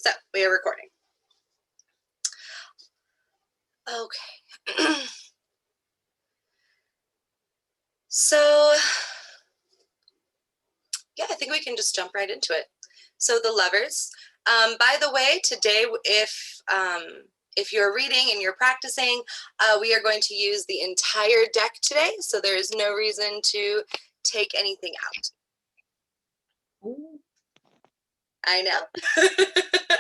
So we are recording. Okay. So yeah, I think we can just jump right into it. So the Lovers. By the way, today, if you're reading and you're practicing, we are going to use the entire deck today. So there is no reason to take anything out. Ooh. I know.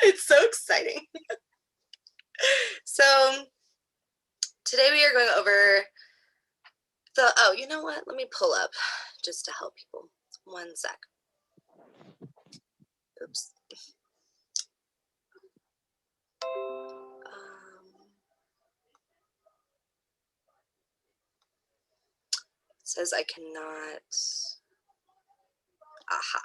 It's so exciting. So today we are going over the, oh, you know what? Let me pull up just to help people. 1 sec. Oops. It says I cannot. Aha.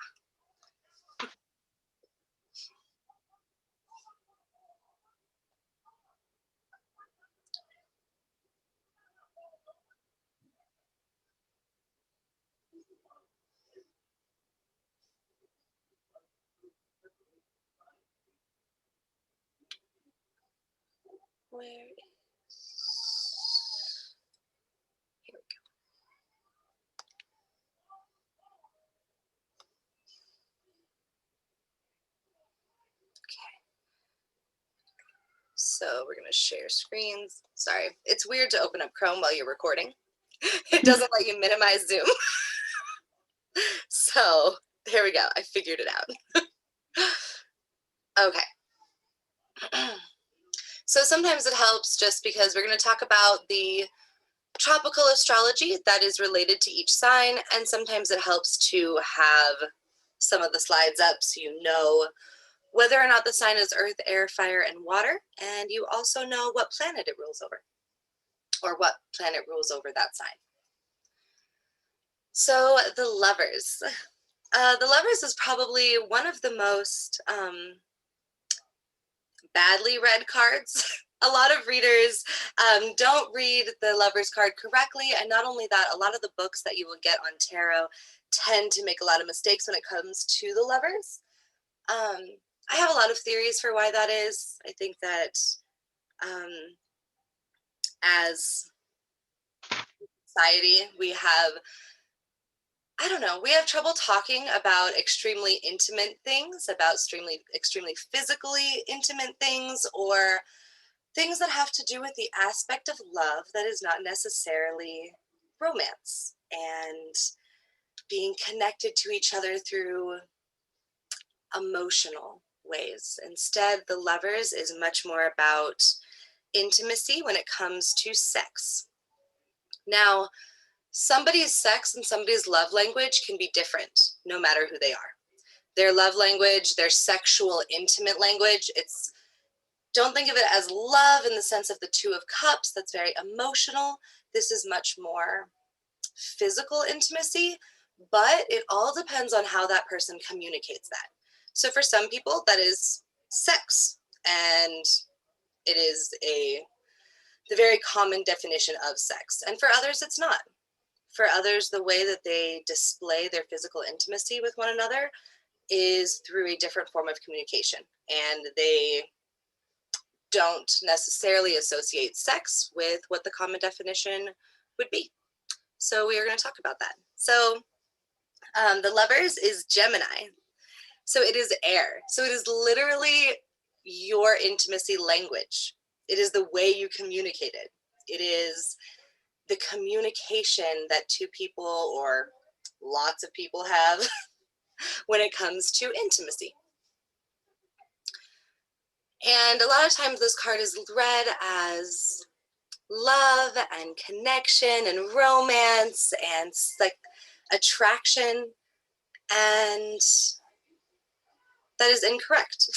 Where is, here we go. Okay. So we're gonna share screens. Sorry, it's weird to open up Chrome while you're recording. It doesn't let you minimize Zoom. So there we go, I figured it out. Okay. So sometimes it helps just because we're gonna talk about the tropical astrology that is related to each sign, and sometimes it helps to have some of the slides up so you know whether or not the sign is earth, air, fire, and water, and you also know what planet it rules over, or what planet rules over that sign. So the Lovers. The Lovers is probably one of the most badly read cards. A lot of readers don't read the Lovers card correctly, and not only that, a lot of the books that you will get on tarot tend to make a lot of mistakes when it comes to the Lovers. I have a lot of theories for why that is. I think that as society, we have, I don't know, we have trouble talking about extremely intimate things, about extremely physically intimate things, or things that have to do with the aspect of love that is not necessarily romance and being connected to each other through emotional ways. Instead, the Lovers is much more about intimacy when it comes to sex. Now, somebody's sex and somebody's love language can be different no matter who they are. Their love language, their sexual intimate language, don't think of it as love in the sense of the Two of Cups. That's very emotional. This is much more physical intimacy, but it all depends on how that person communicates that. So for some people, that is sex, and it is the very common definition of sex. And for others, it's not. For others, the way that they display their physical intimacy with one another is through a different form of communication, and they don't necessarily associate sex with what the common definition would be. So we are going to talk about that. So the Lovers is Gemini. So it is air. So it is literally your intimacy language. It is the way you communicate it. It is the communication that two people or lots of people have when it comes to intimacy. And a lot of times this card is read as love and connection and romance and like attraction, and that is incorrect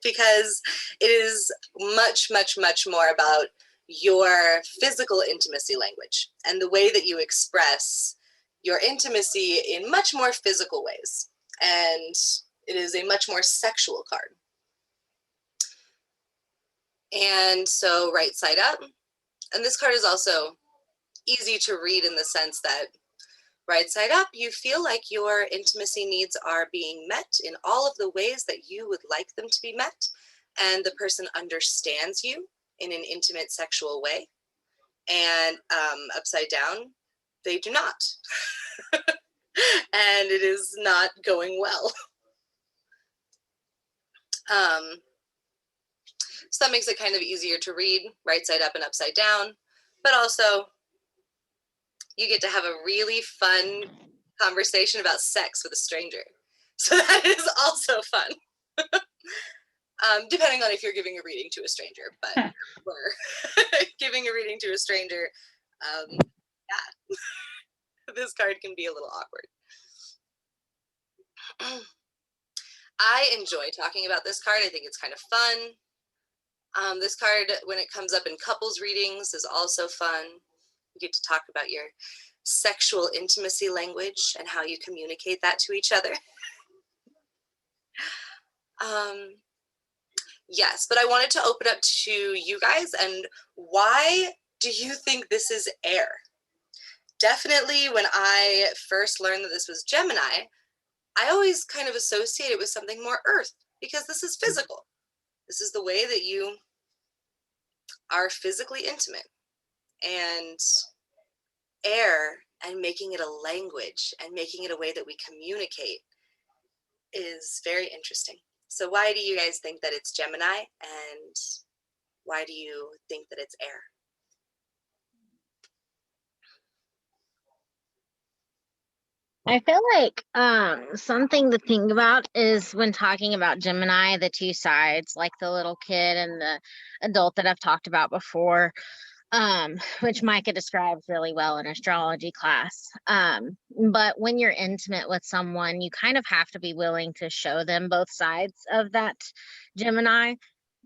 because it is much, much, much more about your physical intimacy language and the way that you express your intimacy in much more physical ways. And it is a much more sexual card. And so right side up. And this card is also easy to read in the sense that Right side up, you feel like your intimacy needs are being met in all of the ways that you would like them to be met, and the person understands you in an intimate sexual way. And upside down, they do not. And it is not going well. So that makes it kind of easier to read, right side up and upside down, but also you get to have a really fun conversation about sex with a stranger. So that is also fun. Depending on if you're giving a reading to a stranger, but we're giving a reading to a stranger, yeah, this card can be a little awkward. I enjoy talking about this card. I think it's kind of fun. This card, when it comes up in couples readings, is also fun. You get to talk about your sexual intimacy language and how you communicate that to each other. Yes, but I wanted to open up to you guys, and why do you think this is air? Definitely when I first learned that this was Gemini, I always kind of associate it with something more earth, because this is physical. This is the way that you are physically intimate, and air and making it a language and making it a way that we communicate is very interesting. So why do you guys think that it's Gemini, and why do you think that it's air? I feel like something to think about is when talking about Gemini, the two sides, like the little kid and the adult that I've talked about before, which Micah describes really well in astrology class. But when you're intimate with someone, you kind of have to be willing to show them both sides of that Gemini,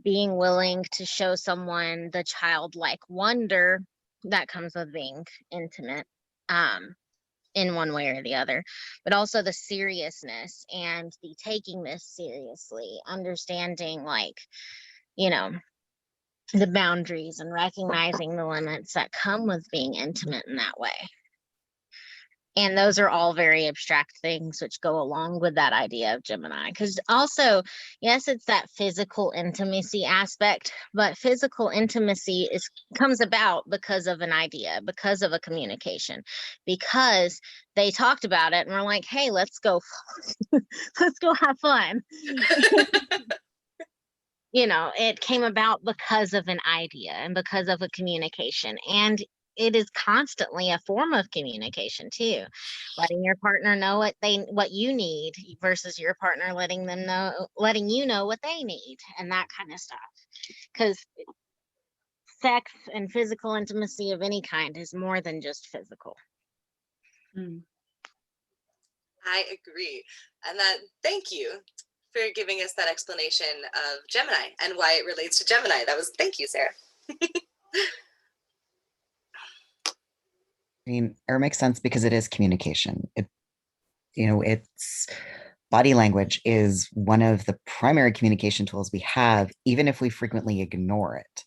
being willing to show someone the childlike wonder that comes with being intimate. In one way or the other, but also the seriousness and the taking this seriously, understanding, like, you know, the boundaries and recognizing the limits that come with being intimate in that way. And those are all very abstract things which go along with that idea of Gemini. Because also, yes, it's that physical intimacy aspect, but physical intimacy comes about because of an idea, because of a communication, because they talked about it and we're like, hey, let's go, let's go have fun. It came about because of an idea and because of a communication. And it is constantly a form of communication too, letting your partner know what you need versus your partner letting you know what they need, and that kind of stuff. Because sex and physical intimacy of any kind is more than just physical. I agree. And thank you for giving us that explanation of Gemini and why it relates to Gemini. Thank you, Sarah. I mean, air makes sense because it is communication. It's body language is one of the primary communication tools we have, even if we frequently ignore it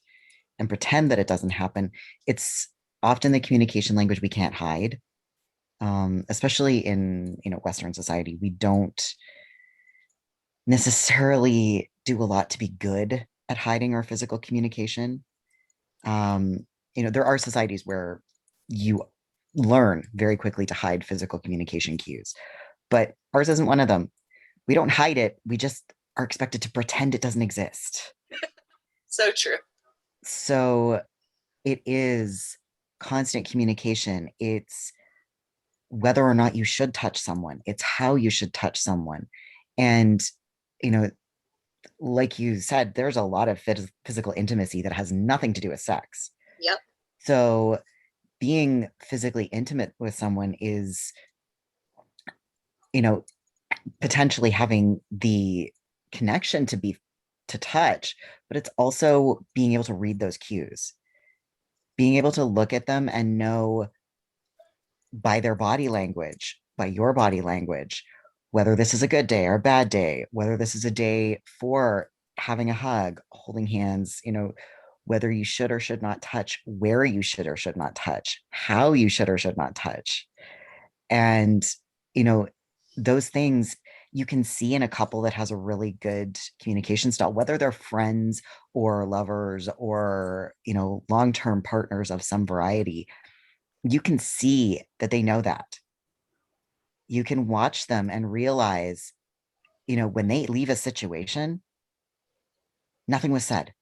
and pretend that it doesn't happen. It's often the communication language we can't hide, especially in Western society. We don't necessarily do a lot to be good at hiding our physical communication. There are societies where you learn very quickly to hide physical communication cues, but ours isn't one of them. We don't hide it. We just are expected to pretend it doesn't exist. So true. So it is constant communication. It's whether or not you should touch someone. It's how you should touch someone. And, like you said, there's a lot of physical intimacy that has nothing to do with sex. Yep. So being physically intimate with someone is, potentially having the connection to touch, but it's also being able to read those cues, being able to look at them and know by their body language, by your body language, whether this is a good day or a bad day, whether this is a day for having a hug, holding hands, whether you should or should not touch, where you should or should not touch, how you should or should not touch. And, you know, those things you can see in a couple that has a really good communication style, whether they're friends or lovers or, you know, long-term partners of some variety. You can see that they know that. You can watch them and realize, you know, when they leave a situation, nothing was said.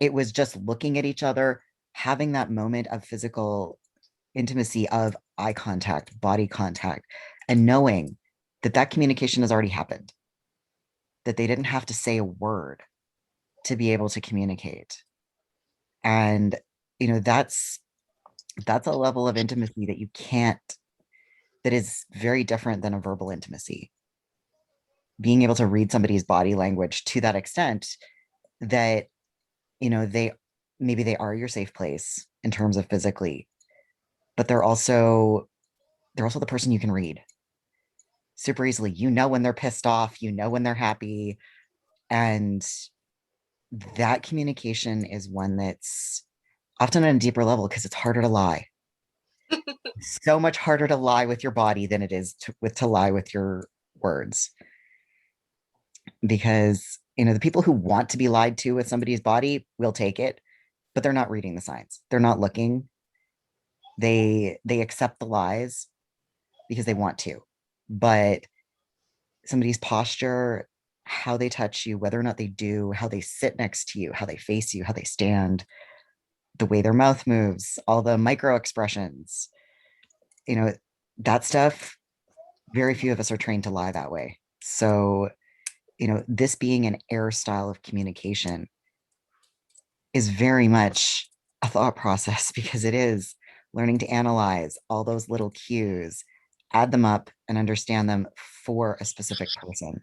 It was just looking at each other, having that moment of physical intimacy, of eye contact, body contact, and knowing that that communication has already happened, that they didn't have to say a word to be able to communicate. And, you know, that's a level of intimacy that you can't, that is very different than a verbal intimacy. Being able to read somebody's body language to that extent that, you know, maybe they are your safe place in terms of physically, but they're also the person you can read super easily. You know when they're pissed off, you know when they're happy. And that communication is one that's often on a deeper level because it's harder to lie. So much harder to lie with your body than it is to lie with your words. Because, you know, the people who want to be lied to with somebody's body will take it, but they're not reading the signs. They're not looking. They accept the lies because they want to. But somebody's posture, how they touch you, whether or not they do, how they sit next to you, how they face you, how they stand, the way their mouth moves, all the micro expressions, you know, that stuff, very few of us are trained to lie that way. So, you know, this being an air style of communication is very much a thought process because it is learning to analyze all those little cues, add them up and understand them for a specific person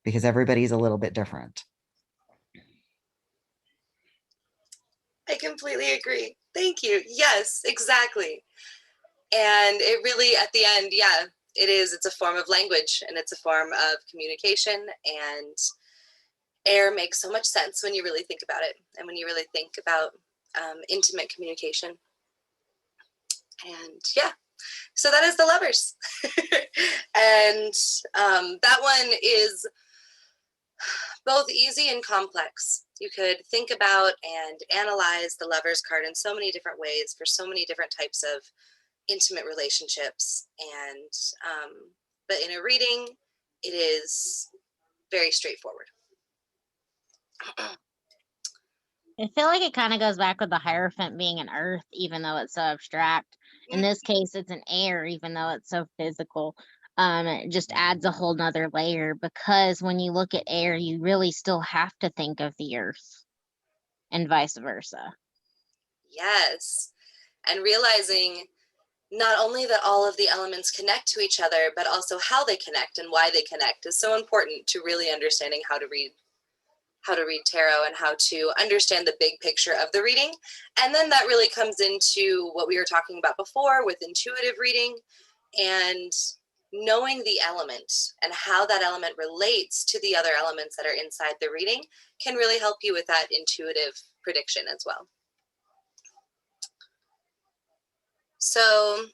because everybody's a little bit different. I completely agree. Thank you. Yes, exactly. And it really, at the end, yeah, it is. It's a form of language and it's a form of communication. And air makes so much sense when you really think about it and when you really think about intimate communication. And yeah, so that is the lovers. And that one is both easy and complex. You could think about and analyze the lovers card in so many different ways for so many different types of intimate relationships. And but in a reading, it is very straightforward. I feel like it kind of goes back with the Hierophant being an earth, even though it's so abstract. In this case, it's an air, even though it's so physical. It just adds a whole nother layer because when you look at air, you really still have to think of the earth and vice versa. Yes. And realizing not only that all of the elements connect to each other, but also how they connect and why they connect is so important to really understanding how to read tarot and how to understand the big picture of the reading. And then that really comes into what we were talking about before with intuitive reading and knowing the element and how that element relates to the other elements that are inside the reading can really help you with that intuitive prediction as well. So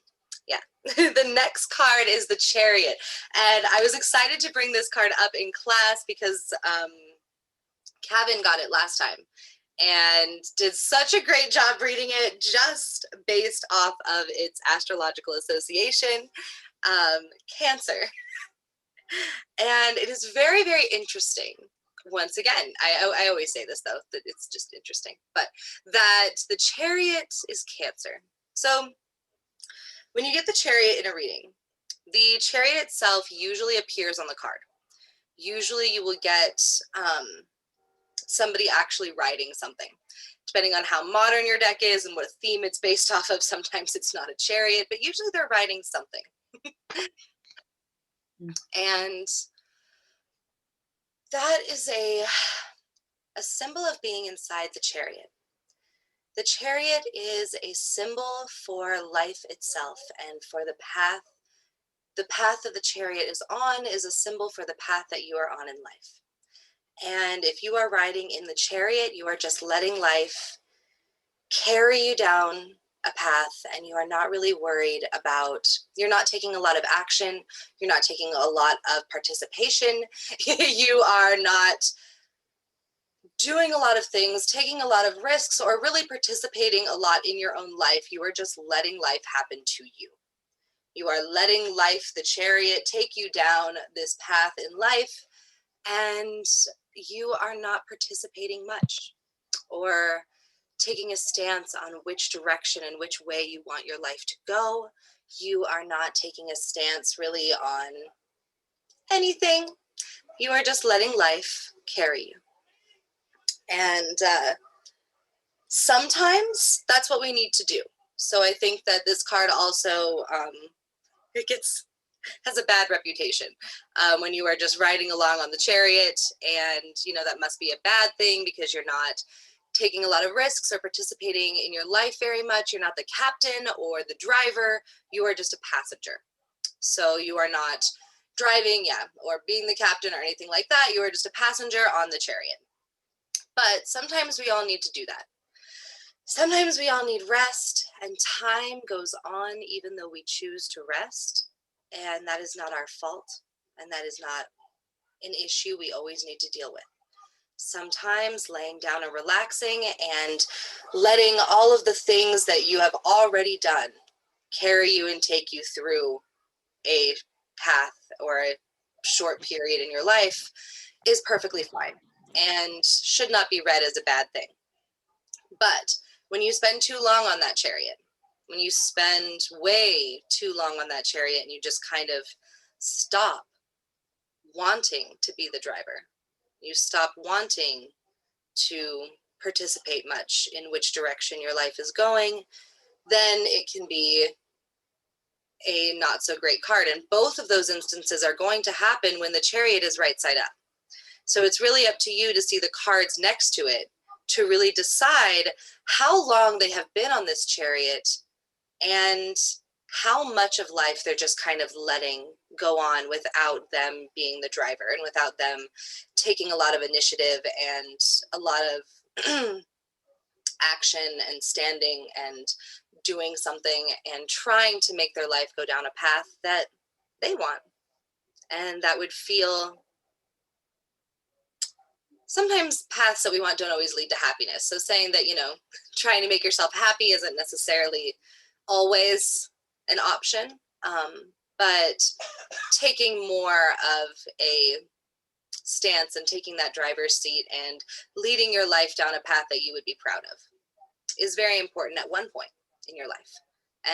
yeah, the next card is the Chariot. And I was excited to bring this card up in class because Kevin got it last time and did such a great job reading it just based off of its astrological association, Cancer. And it is very, very interesting. Once again, I always say this though, that it's just interesting, but that the Chariot is Cancer. So when you get the Chariot in a reading, the Chariot itself usually appears on the card. Usually you will get somebody actually riding something. Depending on how modern your deck is and what theme it's based off of, sometimes it's not a chariot, but usually they're riding something. And that is a symbol of being inside the Chariot. The Chariot is a symbol for life itself and for the path. The path that the Chariot is on is a symbol for the path that you are on in life. And if you are riding in the Chariot, you are just letting life carry you down a path and you are not really worried about, you're not taking a lot of action, you're not taking a lot of participation, you are not doing a lot of things, taking a lot of risks, or really participating a lot in your own life. You are just letting life happen to you. You are letting life, the chariot, take you down this path in life, and you are not participating much or taking a stance on which direction and which way you want your life to go. You are not taking a stance really on anything. You are just letting life carry you. And sometimes that's what we need to do. So I think that this card also, it has a bad reputation when you are just riding along on the chariot, and that must be a bad thing because you're not taking a lot of risks or participating in your life very much. You're not the captain or the driver, you are just a passenger. So you are not driving, or being the captain or anything like that. You are just a passenger on the chariot. But sometimes we all need to do that. Sometimes we all need rest, and time goes on even though we choose to rest, and that is not our fault, and that is not an issue we always need to deal with. Sometimes laying down and relaxing and letting all of the things that you have already done carry you and take you through a path or a short period in your life is perfectly fine and should not be read as a bad thing. But when you spend too long on that chariot, when you spend way too long on that chariot and you just kind of stop wanting to be the driver, you stop wanting to participate much in which direction your life is going, then it can be a not so great card. And both of those instances are going to happen when the chariot is right side up. So it's really up to you to see the cards next to it to really decide how long they have been on this chariot and how much of life they're just kind of letting go on without them being the driver and without them taking a lot of initiative and a lot of action and standing and doing something and trying to make their life go down a path that they want and that would feel. Sometimes paths that we want don't always lead to happiness. So saying that, trying to make yourself happy isn't necessarily always an option, but taking more of a stance and taking that driver's seat and leading your life down a path that you would be proud of is very important at one point in your life.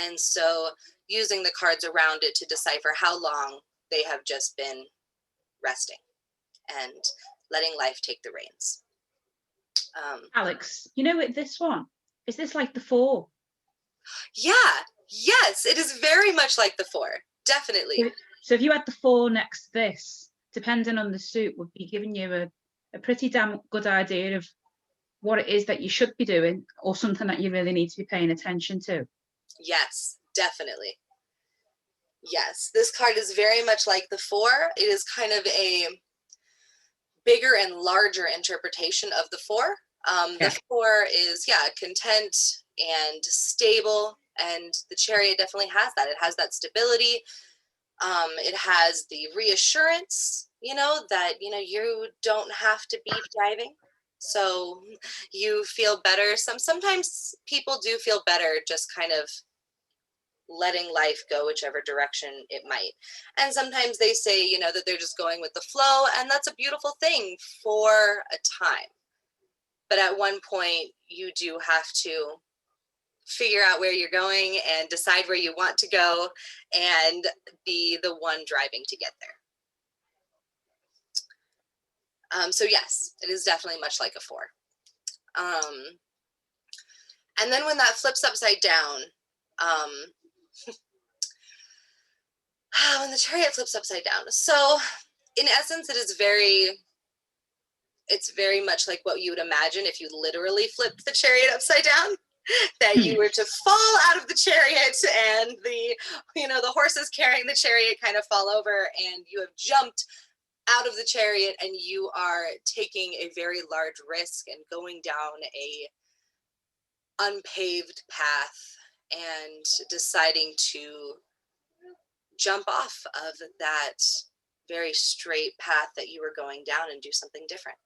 And so using the cards around it to decipher how long they have just been resting and letting life take the reins. Alex, with this one, is this like the 4? Yeah, yes, it is very much like the 4, definitely. So if you had the 4 next to this, depending on the suit, would be giving you a pretty damn good idea of what it is that you should be doing or something that you really need to be paying attention to. Yes, definitely. Yes, this card is very much like the 4. It is kind of a bigger and larger interpretation of the 4. The 4 is, content and stable, and the chariot definitely has that. It has that stability. It has the reassurance, that, you don't have to be driving. So you feel better. Sometimes people do feel better just kind of letting life go whichever direction it might. And sometimes they say, that they're just going with the flow, and that's a beautiful thing for a time. But at one point, you do have to figure out where you're going and decide where you want to go and be the one driving to get there. So yes, it is definitely much like a 4. And then when that flips upside down, when the chariot flips upside down. So in essence, it's very much like what you would imagine if you literally flipped the chariot upside down, that you were to fall out of the chariot and the horses carrying the chariot kind of fall over, and you have jumped out of the chariot and you are taking a very large risk and going down a unpaved path and deciding to jump off of that very straight path that you were going down and do something different.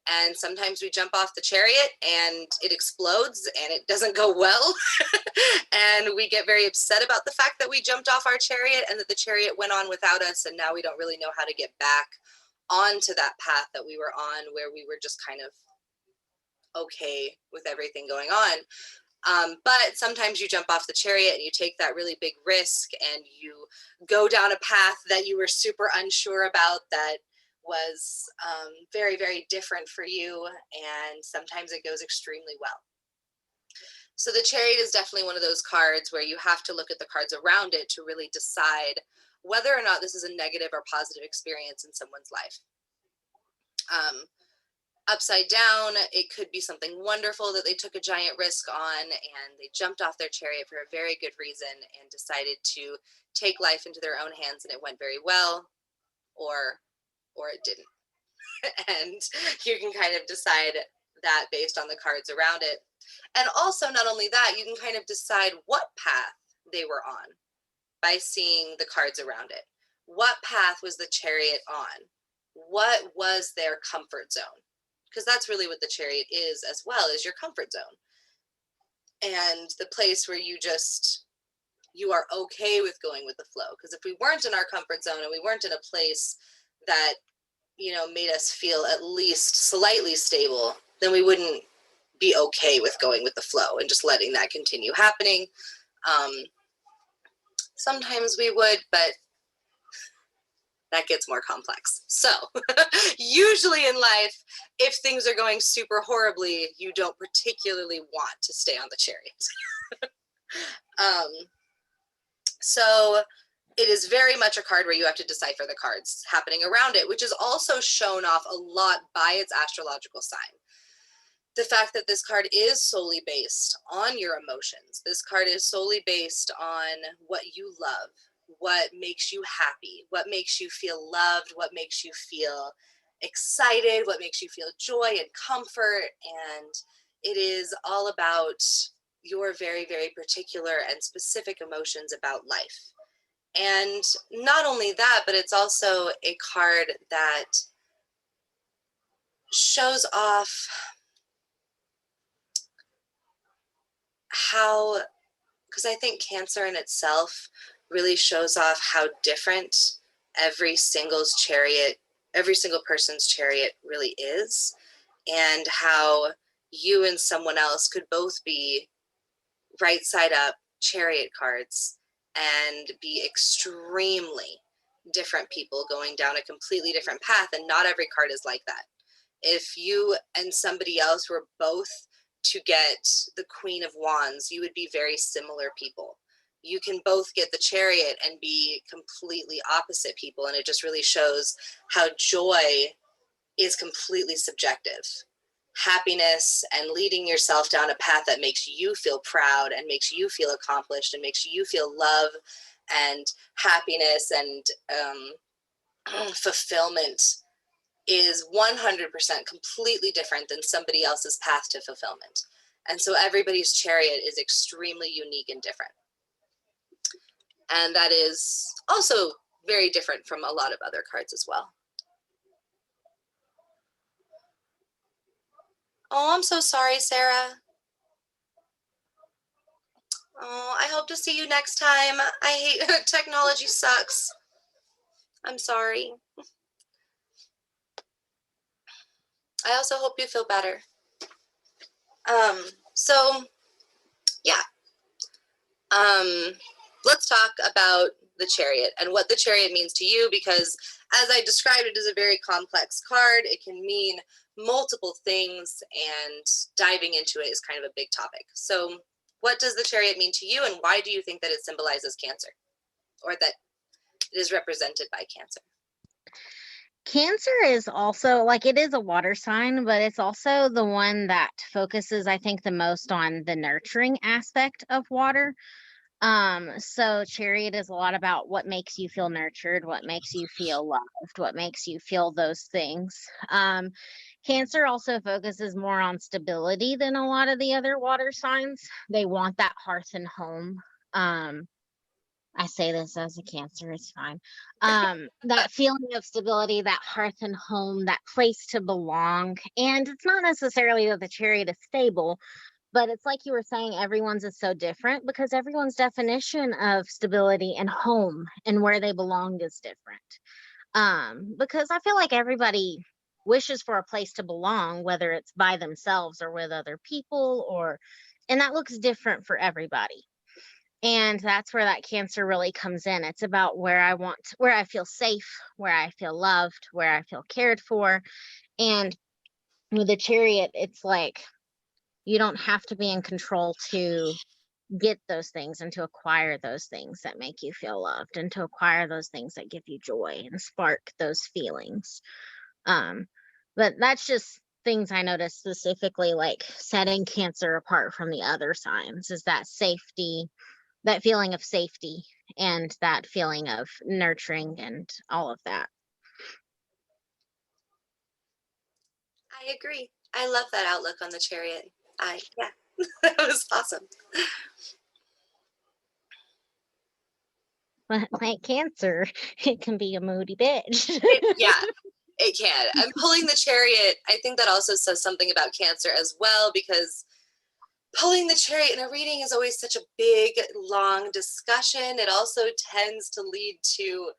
And sometimes we jump off the chariot and it explodes and it doesn't go well. And we get very upset about the fact that we jumped off our chariot and that the chariot went on without us. And now we don't really know how to get back onto that path that we were on, where we were just kind of okay with everything going on. But sometimes you jump off the chariot and you take that really big risk and you go down a path that you were super unsure about, that was very, very different for you. And sometimes it goes extremely well. So the chariot is definitely one of those cards where you have to look at the cards around it to really decide whether or not this is a negative or positive experience in someone's life. Upside down, it could be something wonderful that they took a giant risk on and they jumped off their chariot for a very good reason and decided to take life into their own hands and it went very well, or it didn't. And you can kind of decide that based on the cards around it. And also, not only that, you can kind of decide what path they were on by seeing the cards around it. What path was the chariot on? What was their comfort zone? Because that's really what the chariot is as well, is your comfort zone. And the place where you are okay with going with the flow. Because if we weren't in our comfort zone and we weren't in a place that, made us feel at least slightly stable, then we wouldn't be okay with going with the flow and just letting that continue happening. Sometimes we would, but that gets more complex. So usually in life, if things are going super horribly, you don't particularly want to stay on the chariot. So it is very much a card where you have to decipher the cards happening around it, which is also shown off a lot by its astrological sign. The fact that this card is solely based on your emotions. This card is solely based on what you love, what makes you happy, what makes you feel loved, what makes you feel excited, what makes you feel joy and comfort. And it is all about your very, very particular and specific emotions about life. And not only that, but it's also a card that shows off how, because I think Cancer in itself really shows off how different every single person's chariot really is, and how you and someone else could both be right side up chariot cards and be extremely different people going down a completely different path. And not every card is like that. If you and somebody else were both to get the Queen of Wands, you would be very similar people. You can both get the chariot and be completely opposite people. And it just really shows how joy is completely subjective. Happiness and leading yourself down a path that makes you feel proud and makes you feel accomplished and makes you feel love and happiness and fulfillment is 100% completely different than somebody else's path to fulfillment. And so everybody's chariot is extremely unique and different. And that is also very different from a lot of other cards as well. Oh, I'm so sorry, Sarah. Oh, I hope to see you next time. I hate technology sucks. I'm sorry. I also hope you feel better. So yeah. Let's talk about the chariot and what the chariot means to you, because as I described, it is a very complex card. It can mean multiple things, and diving into it is kind of a big topic. So what does the chariot mean to you, and why do you think that it symbolizes Cancer, or that it is represented by Cancer? Cancer is also, like, it is a water sign, but it's also the one that focuses, I think, the most on the nurturing aspect of water. So Chariot is a lot about what makes you feel nurtured, what makes you feel loved, what makes you feel those things. Cancer also focuses more on stability than a lot of the other water signs. They want that hearth and home. I say this as a Cancer, it's fine. That feeling of stability, that hearth and home, that place to belong. And it's not necessarily that the Chariot is stable, but it's like you were saying, everyone's is so different because everyone's definition of stability and home and where they belong is different. Because I feel like everybody wishes for a place to belong, whether it's by themselves or with other people, and that looks different for everybody. And that's where that Cancer really comes in. It's about where I feel safe, where I feel loved, where I feel cared for. And with the Chariot, it's like, you don't have to be in control to get those things and to acquire those things that make you feel loved and to acquire those things that give you joy and spark those feelings. But that's just things I noticed specifically, like setting Cancer apart from the other signs, is that safety, that feeling of safety, and that feeling of nurturing and all of that. I agree. I love that outlook on the Chariot. Yeah, that was awesome. But like Cancer, it can be a moody bitch. Yeah, it can. And pulling the Chariot, I think that also says something about Cancer as well, because pulling the Chariot in a reading is always such a big, long discussion. It also tends to lead to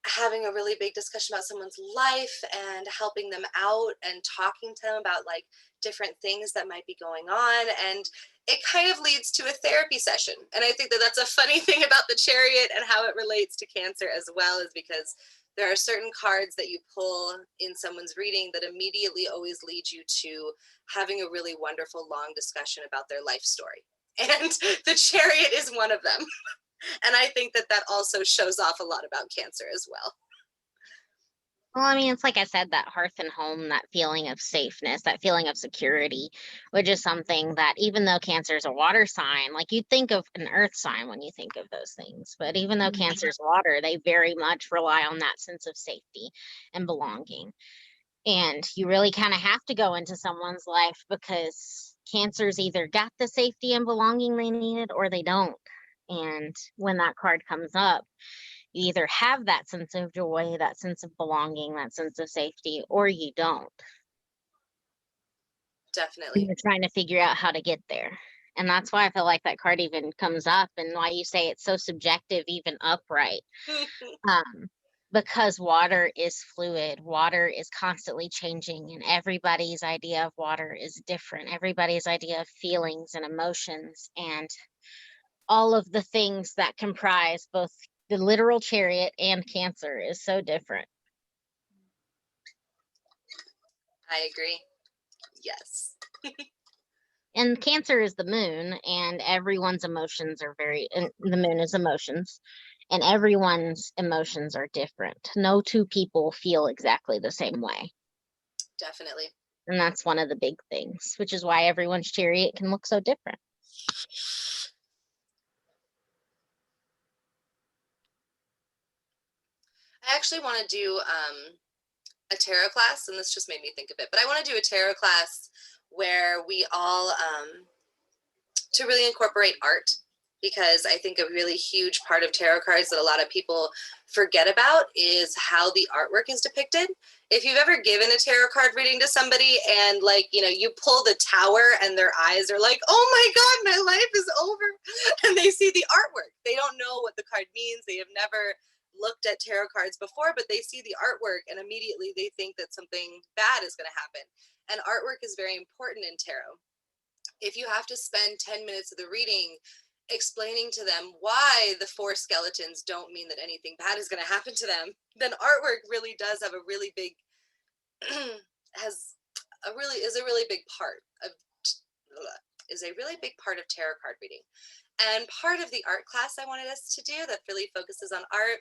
having a really big discussion about someone's life and helping them out and talking to them about like different things that might be going on. And it kind of leads to a therapy session. And I think that that's a funny thing about the Chariot and how it relates to Cancer as well, is because there are certain cards that you pull in someone's reading that immediately always lead you to having a really wonderful long discussion about their life story. And the Chariot is one of them. And I think that that also shows off a lot about Cancer as well. Well, I mean, it's like I said, that hearth and home, that feeling of safeness, that feeling of security, which is something that, even though Cancer is a water sign, like you think of an earth sign when you think of those things. But even though Cancer is water, they very much rely on that sense of safety and belonging. And you really kind of have to go into someone's life because Cancer's either got the safety and belonging they needed or they don't. And when that card comes up, you either have that sense of joy, that sense of belonging, that sense of safety, or you don't. Definitely. You're trying to figure out how to get there. And that's why I feel like that card even comes up, and why you say it's so subjective, even upright. Because water is fluid, water is constantly changing, and everybody's idea of water is different. Everybody's idea of feelings and emotions and all of the things that comprise both the literal Chariot and Cancer is so different. I agree. Yes. And Cancer is the moon, and everyone's emotions are the moon is emotions, and everyone's emotions are different. No two people feel exactly the same way. Definitely. And that's one of the big things, which is why everyone's Chariot can look so different. I actually want to do a tarot class, and this just made me think of it, but I want to do a tarot class where we all to really incorporate art, because I think a really huge part of tarot cards that a lot of people forget about is how the artwork is depicted. If you've ever given a tarot card reading to somebody and, like, you know, you pull the tower and their eyes are like, oh my God, my life is over. And they see the artwork. They don't know what the card means. They have never looked at tarot cards before, but they see the artwork and immediately they think that something bad is going to happen. And artwork is very important in tarot. If you have to spend 10 minutes of the reading explaining to them why the 4 skeletons don't mean that anything bad is going to happen to them, then artwork really does have a really big is a really big part of tarot card reading. And part of the art class I wanted us to do that really focuses on art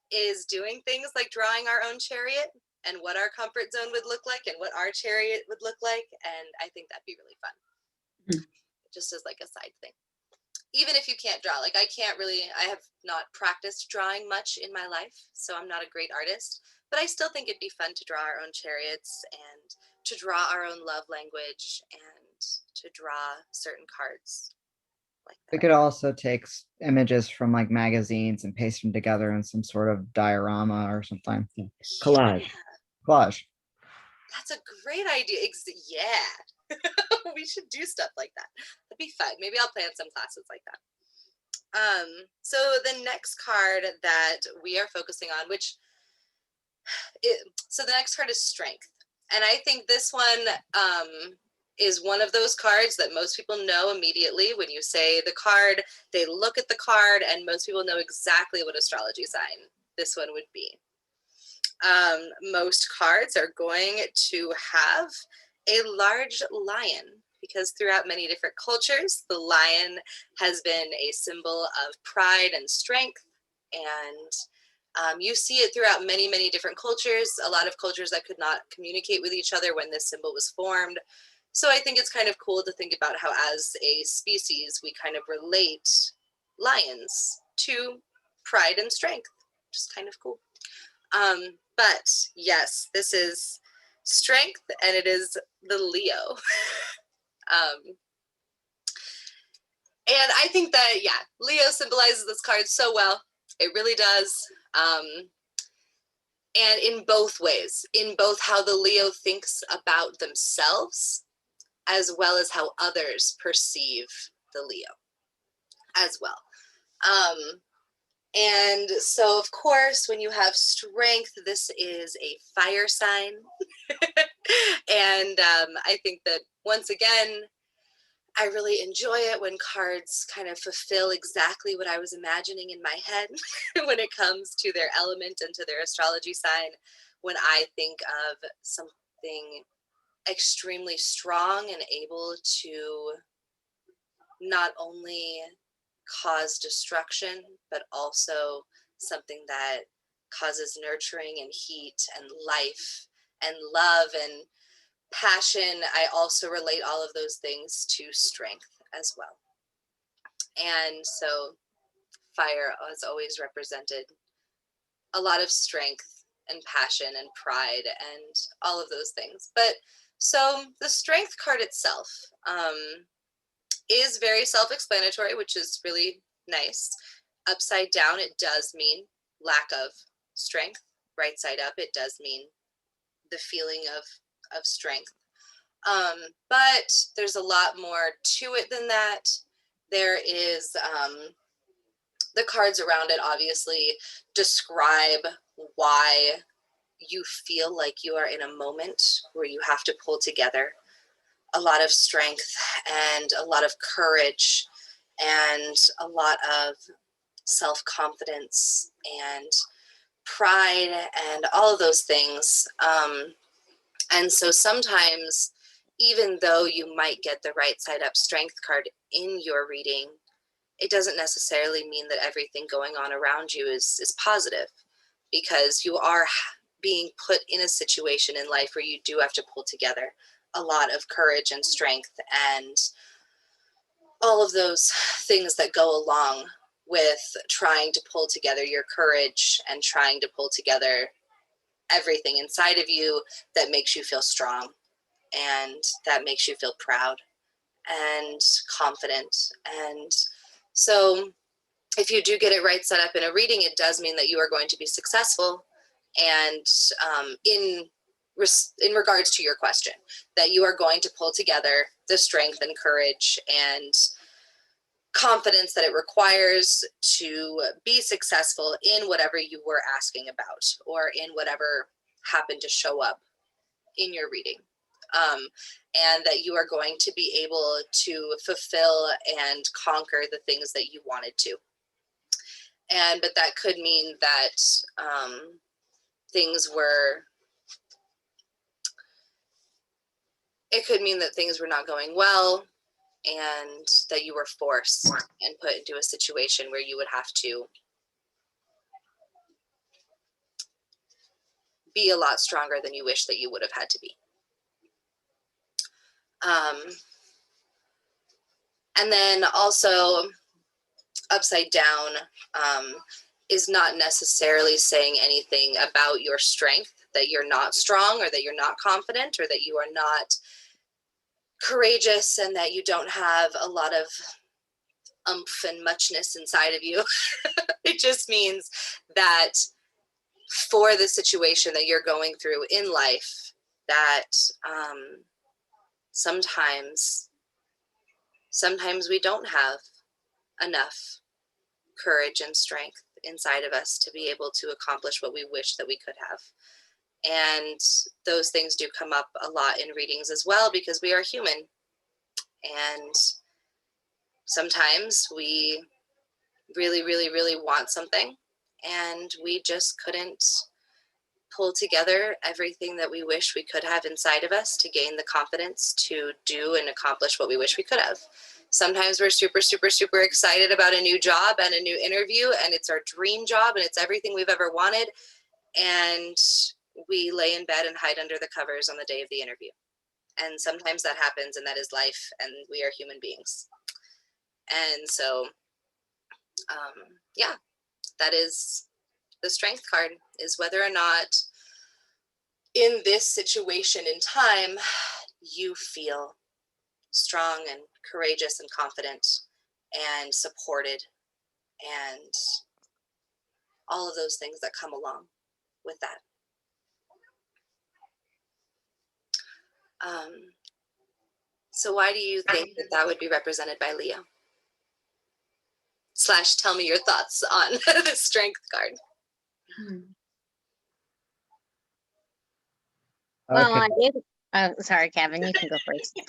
is doing things like drawing our own chariot and what our comfort zone would look like and what our chariot would look like. And I think that'd be really fun. Just as like a side thing. even if you can't draw, like I have not practiced drawing much in my life, so I'm not a great artist, but I still think it'd be fun to draw our own chariots and to draw our own love language and to draw certain cards like We that. could also take images from like magazines and paste them together in some sort of diorama or something. Collage. Collage. That's a great idea. Yeah. We should do stuff like that. That'd be fun. Maybe I'll plan some classes like that. So the next card that we are focusing on, so the next card is strength. And I think this one is one of those cards that most people know immediately. When you say the card, they look at the card and most people know exactly what astrology sign this one would be. Most cards are going to have a large lion, because throughout many different cultures, the lion has been a symbol of pride and strength. And you see it throughout many, many different cultures, a lot of cultures that could not communicate with each other when this symbol was formed. So I think it's kind of cool to think about how as a species, we kind of relate lions to pride and strength, which is kind of cool. But yes, this is strength, and it is the Leo. And I think that, yeah, Leo symbolizes this card so well. It really does. And in both ways, in both how the Leo thinks about themselves, as well as how others perceive the Leo as well. And so, of course, when you have strength, this is a fire sign. And I think that, once again, I really enjoy it when cards kind of fulfill exactly what I was imagining in my head when it comes to their element and to their astrology sign. When I think of something extremely strong and able to not only cause destruction, but also something that causes nurturing and heat and life and love and passion, I also relate all of those things to strength as well. And so fire has always represented a lot of strength and passion and pride and all of those things. But so the strength card itself is very self-explanatory, which is really nice. Upside down, it does mean lack of strength. Right side up, it does mean the feeling of strength. But there's a lot more to it than that. There is the cards around it obviously describe why you feel like you are in a moment where you have to pull together a lot of strength and a lot of courage and a lot of self-confidence and pride and all of those things. And so sometimes, even though you might get the right side up strength card in your reading, it doesn't necessarily mean that everything going on around you is positive, because you are being put in a situation in life where you do have to pull together a lot of courage and strength and all of those things that go along with trying to pull together your courage and trying to pull together everything inside of you that makes you feel strong and that makes you feel proud and confident. And so if you do get it right set up in a reading, it does mean that you are going to be successful. And in regards to your question, that you are going to pull together the strength and courage and confidence that it requires to be successful in whatever you were asking about or in whatever happened to show up in your reading. And that you are going to be able to fulfill and conquer the things that you wanted to. But that could mean that things were not going well, and that you were forced and put into a situation where you would have to be a lot stronger than you wish that you would have had to be. And then also upside down is not necessarily saying anything about your strength, that you're not strong or that you're not confident or that you are not courageous and that you don't have a lot of umph and muchness inside of you. It just means that for the situation that you're going through in life, that sometimes we don't have enough courage and strength inside of us to be able to accomplish what we wish that we could have. And those things do come up a lot in readings as well, because we are human. And sometimes we really, really, really want something, and we just couldn't pull together everything that we wish we could have inside of us to gain the confidence to do and accomplish what we wish we could have. Sometimes we're super, super, super excited about a new job and a new interview, and it's our dream job and it's everything we've ever wanted. And we lay in bed and hide under the covers on the day of the interview. And sometimes that happens, and that is life, and we are human beings. And so, yeah, that is the strength card, is whether or not in this situation in time you feel strong and courageous and confident and supported and all of those things that come along with that. So why do you think that that would be represented by Leo? / tell me your thoughts on the strength card. Well, Okay. sorry, Kevin, you can go first.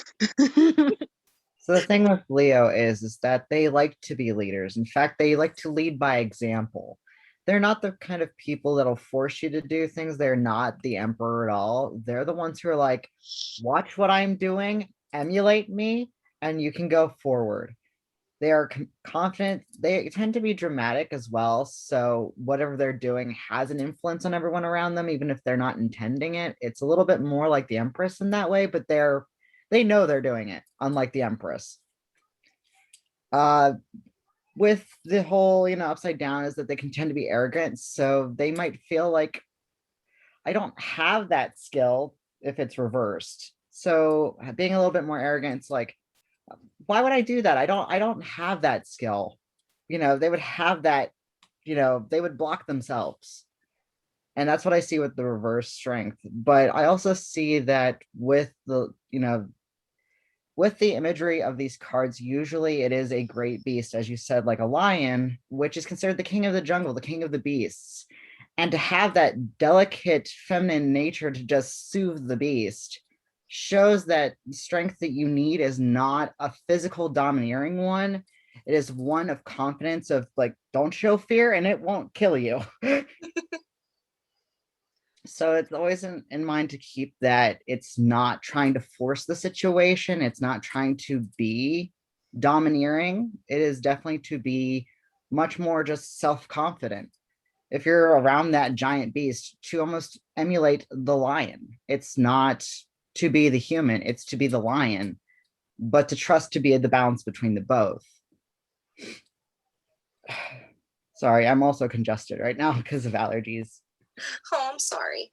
So the thing with Leo is that they like to be leaders. In fact, they like to lead by example. They're not the kind of people that'll force you to do things. They're not the emperor at all. They're the ones who are like, watch what I'm doing, emulate me, and you can go forward. They are confident. They tend to be dramatic as well. So whatever they're doing has an influence on everyone around them, even if they're not intending it. It's a little bit more like the Empress in that way, but they know they're doing it, unlike the Empress. With the whole, upside down is that they can tend to be arrogant. So they might feel like, I don't have that skill if it's reversed. So being a little bit more arrogant, it's like, why would I do that? I don't have that skill. They would have that, they would block themselves. And that's what I see with the reverse strength. But I also see that with the, with the imagery of these cards, usually it is a great beast, as you said, like a lion, which is considered the king of the jungle, the king of the beasts. And to have that delicate feminine nature to just soothe the beast shows that the strength that you need is not a physical domineering one. It is one of confidence, of like, don't show fear and it won't kill you. So it's always in mind to keep that it's not trying to force the situation. It's not trying to be domineering. It is definitely to be much more just self-confident. If you're around that giant beast, to almost emulate the lion. It's not to be the human, it's to be the lion, but to trust to be the balance between the both. Sorry, I'm also congested right now because of allergies. Oh, I'm sorry.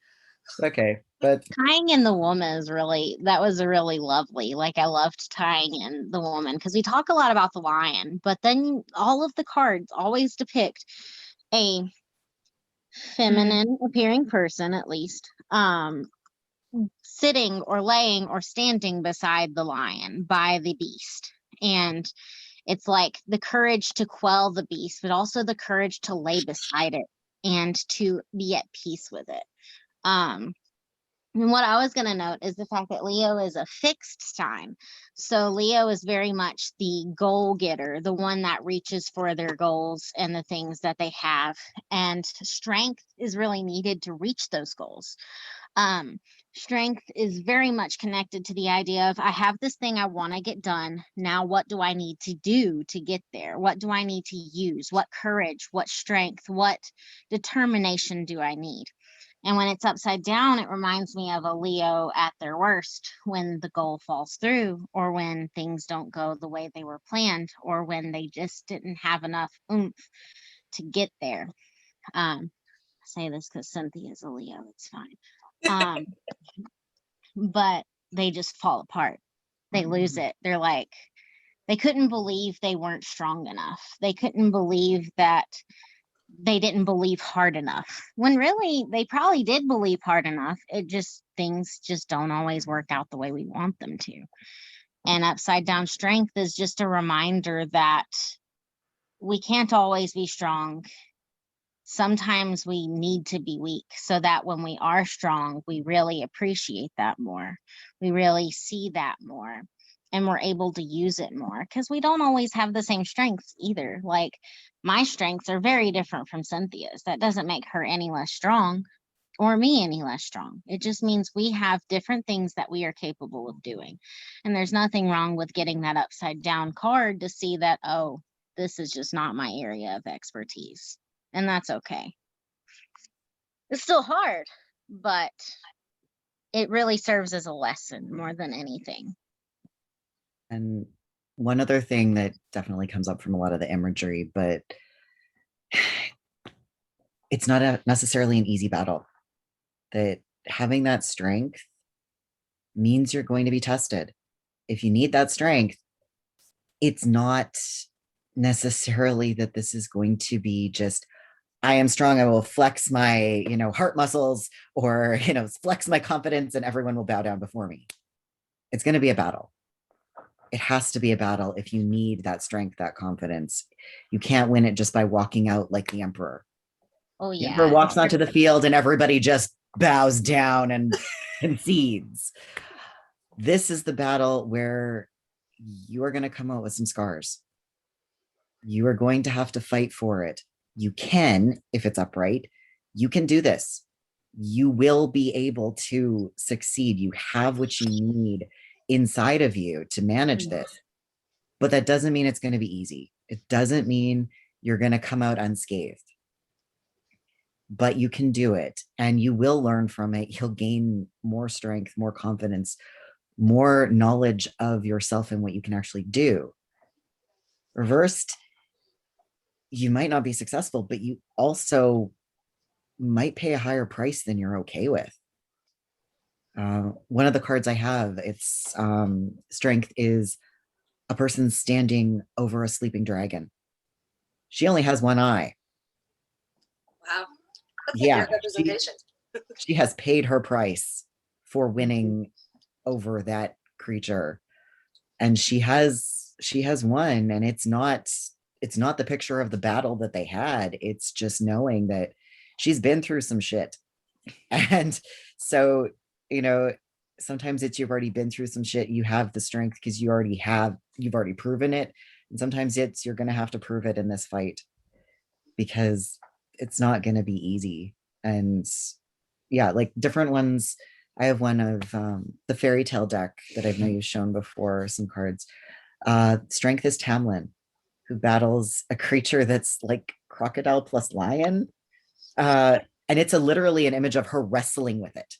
Okay, but Tying in the woman that was really lovely. Like, I loved tying in the woman, because we talk a lot about the lion, but then all of the cards always depict a feminine appearing person, at least, sitting or laying or standing beside the lion, by the beast. And it's like the courage to quell the beast, but also the courage to lay beside it and to be at peace with it. And what I was going to note is the fact that Leo is a fixed sign. So Leo is very much the goal getter, the one that reaches for their goals and the things that they have. And strength is really needed to reach those goals. Strength is very much connected to the idea of, I have this thing I want to get done. Now, what do I need to do to get there? What do I need to use? What courage, what strength, what determination do I need? And when it's upside down, it reminds me of a Leo at their worst, when the goal falls through, or when things don't go the way they were planned, or when they just didn't have enough oomph to get there. I say this because Cynthia's a Leo, it's fine. But they just fall apart. They lose it. They're like, they couldn't believe they weren't strong enough. They couldn't believe that they didn't believe hard enough, when really they probably did believe hard enough. It just, things just don't always work out the way we want them to. And upside down strength is just a reminder that we can't always be strong. Sometimes we need to be weak, so that when we are strong, we really appreciate that more. We really see that more, and we're able to use it more, because we don't always have the same strengths either. Like, my strengths are very different from Cynthia's. That doesn't make her any less strong, or me any less strong. It just means we have different things that we are capable of doing. And there's nothing wrong with getting that upside down card to see that, oh, this is just not my area of expertise. And that's okay. It's still hard, but it really serves as a lesson more than anything. And one other thing that definitely comes up from a lot of the imagery, but it's not necessarily an easy battle. That having that strength means you're going to be tested. If you need that strength, it's not necessarily that this is going to be just, I am strong, I will flex my, heart muscles, or, flex my confidence and everyone will bow down before me. It's going to be a battle. It has to be a battle if you need that strength, that confidence. You can't win it just by walking out like the emperor. Oh The yeah. emperor walks onto the field and everybody just bows down and concedes. This is the battle where you are going to come out with some scars. You are going to have to fight for it. You can, if it's upright, you can do this. You will be able to succeed. You have what you need inside of you to manage this. But that doesn't mean it's going to be easy. It doesn't mean you're going to come out unscathed. But you can do it, and you will learn from it. You'll gain more strength, more confidence, more knowledge of yourself and what you can actually do. Reversed, you might not be successful, but you also might pay a higher price than you're okay with. One of the cards I have, it's strength, is a person standing over a sleeping dragon. She only has one eye. Wow. That's Yeah, a representation. She has paid her price for winning over that creature, and she has won. And it's not the picture of the battle that they had. It's just knowing that she's been through some shit. And so, sometimes it's, you've already been through some shit, you have the strength because you've already proven it. And sometimes it's, you're going to have to prove it in this fight, because it's not going to be easy. And yeah, like different ones. I have one of the fairy tale deck that I know you've shown before, some cards. Strength is Tamlin, who battles a creature that's like crocodile plus lion. And it's literally an image of her wrestling with it.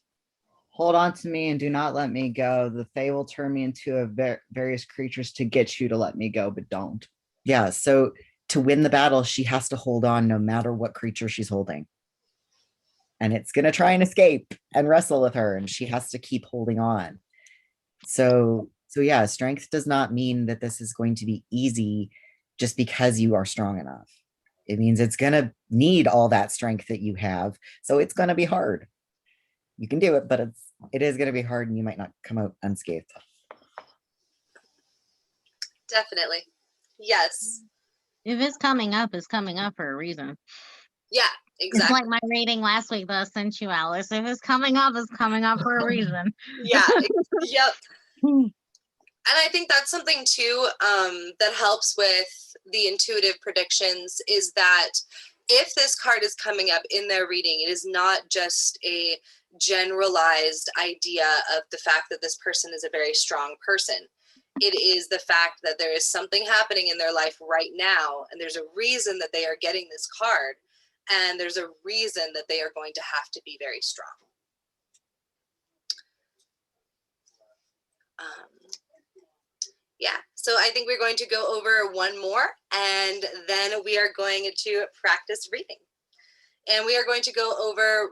Hold on to me and do not let me go. The Fae will turn me into various creatures to get you to let me go, but don't. Yeah, so to win the battle, she has to hold on no matter what creature she's holding. And it's going to try and escape and wrestle with her, and she has to keep holding on. So yeah, strength does not mean that this is going to be easy just because you are strong enough. It means it's going to need all that strength that you have. So it's going to be hard. You can do it, but it is going to be hard, and you might not come out unscathed. Definitely. Yes. If it's coming up, it's coming up for a reason. Yeah, It's exactly. like my reading last week that I sent you, Alice. If it's coming up, it's coming up for a reason. Yeah. Yep. And I think that's something too that helps with the intuitive predictions, is that if this card is coming up in their reading, it is not just a generalized idea of the fact that this person is a very strong person. It is the fact that there is something happening in their life right now, and there's a reason that they are getting this card. and there's a reason that they are going to have to be very strong. Yeah, so I think we're going to go over one more, and then we are going to practice reading. And we are going to go over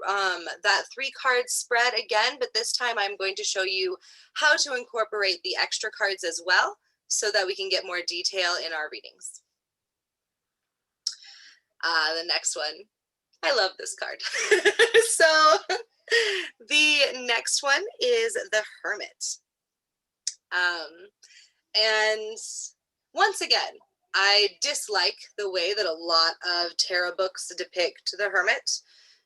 that 3-card spread again, but this time I'm going to show you how to incorporate the extra cards as well, so that we can get more detail in our readings. The next one, I love this card. So the next one is the Hermit. And once again, I dislike the way that a lot of tarot books depict the Hermit,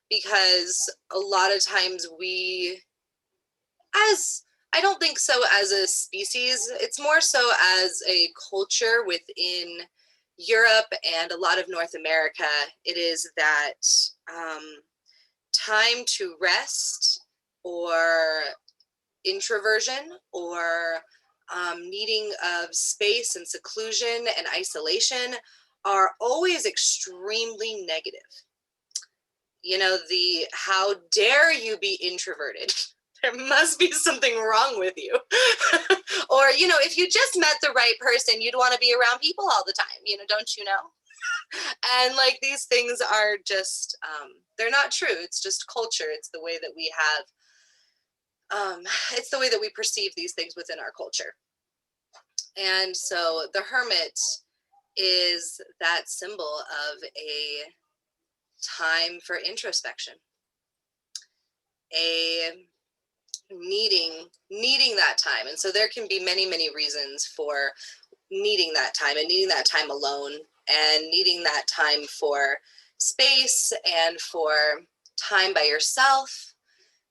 because a lot of times I don't think so as a species, it's more so as a culture within Europe and a lot of North America, it is that time to rest or introversion or needing of space and seclusion and isolation are always extremely negative. You know, the how dare you be introverted? There must be something wrong with you. Or, you know, if you just met the right person, you'd want to be around people all the time, you know, don't you know? And like these things are just, they're not true. It's just culture. It's the way that we have, it's the way that we perceive these things within our culture. And so the Hermit is that symbol of a time for introspection, a needing that time. And so there can be many reasons for needing that time, and needing that time alone, and needing that time for space, and for time by yourself,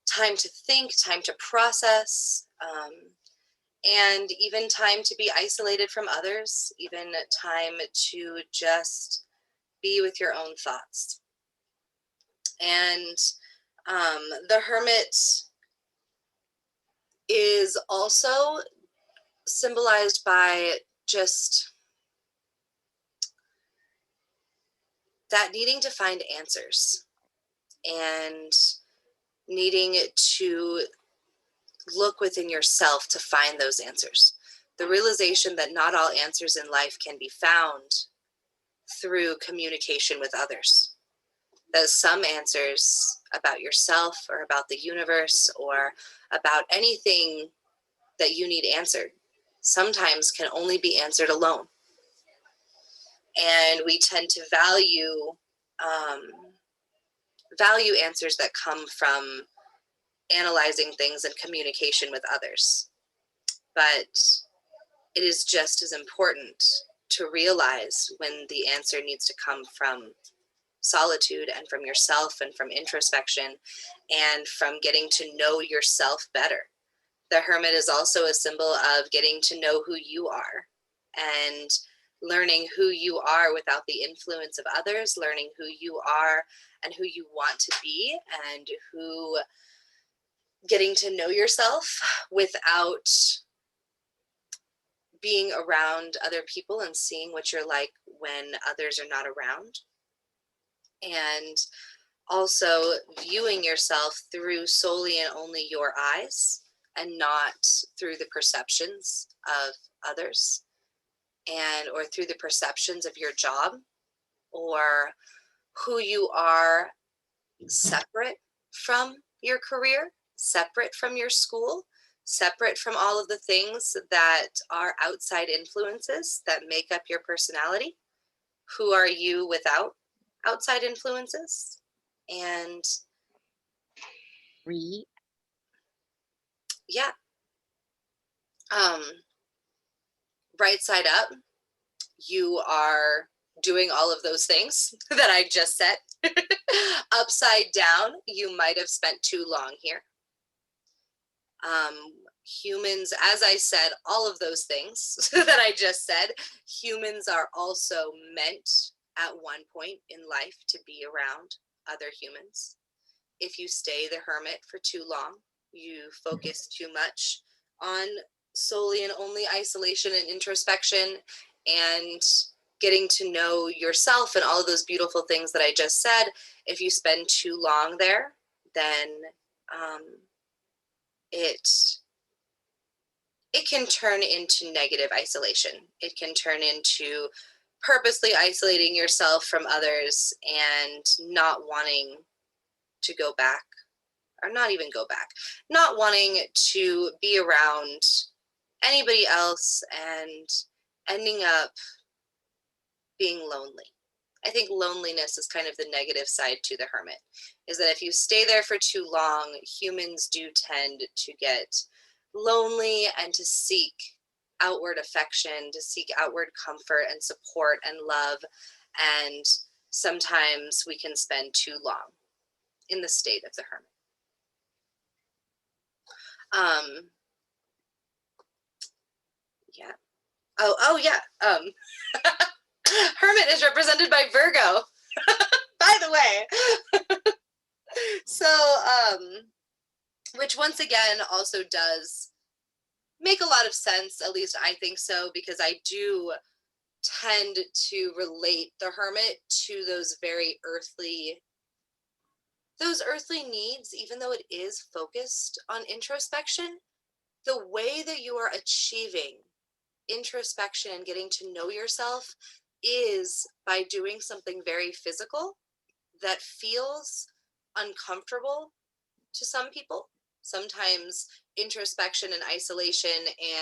time to think, time to process, and even time to be isolated from others, even time to just be with your own thoughts. And the Hermit is also symbolized by just that needing to find answers and needing to look within yourself to find those answers. The realization that not all answers in life can be found through communication with others. That some answers about yourself or about the universe or about anything that you need answered sometimes can only be answered alone. And we tend to value answers that come from analyzing things and communication with others. But it is just as important to realize when the answer needs to come from solitude and from yourself and from introspection and from getting to know yourself better. The Hermit is also a symbol of getting to know who you are and learning who you are without the influence of others, learning who you are and who you want to be, and getting to know yourself without being around other people and seeing what you're like when others are not around. And also viewing yourself through solely and only your eyes and not through the perceptions of others, and or through the perceptions of your job or who you are separate from your career, separate from your school, separate from all of the things that are outside influences that make up your personality. Who are you without outside influences? And yeah, right side up, you are doing all of those things that I just said. Upside down, you might have spent too long here. Humans, as I said, all of those things that I just said, humans are also meant at one point in life to be around other humans. If you stay the Hermit for too long, you focus too much on solely and only isolation and introspection, and getting to know yourself and all of those beautiful things that I just said, if you spend too long there, then it can turn into negative isolation. It can turn into purposely isolating yourself from others and not wanting to go back, or not even go back, not wanting to be around anybody else and ending up being lonely. I think loneliness is kind of the negative side to the hermit, is that if you stay there for too long, humans do tend to get lonely and to seek outward affection, to seek outward comfort and support and love. And sometimes we can spend too long in the state of the hermit. Yeah. Oh yeah. Hermit is represented by Virgo, by the way. So, which once again also does make a lot of sense, at least I think so, because I do tend to relate the hermit to those very earthly needs, even though it is focused on introspection. The way that you are achieving introspection and getting to know yourself is by doing something very physical that feels uncomfortable to some people. Sometimes introspection and isolation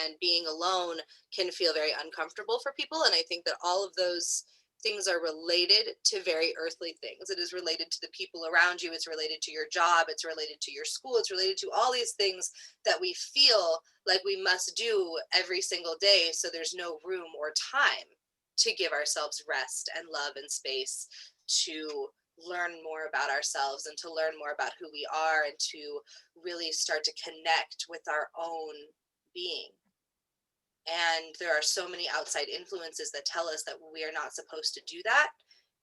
and being alone can feel very uncomfortable for people. And I think that all of those things are related to very earthly things. It is related to the people around you. It's related to your job. It's related to your school. It's related to all these things that we feel like we must do every single day. So there's no room or time to give ourselves rest and love and space to learn more about ourselves and to learn more about who we are and to really start to connect with our own being. And there are so many outside influences that tell us that we are not supposed to do that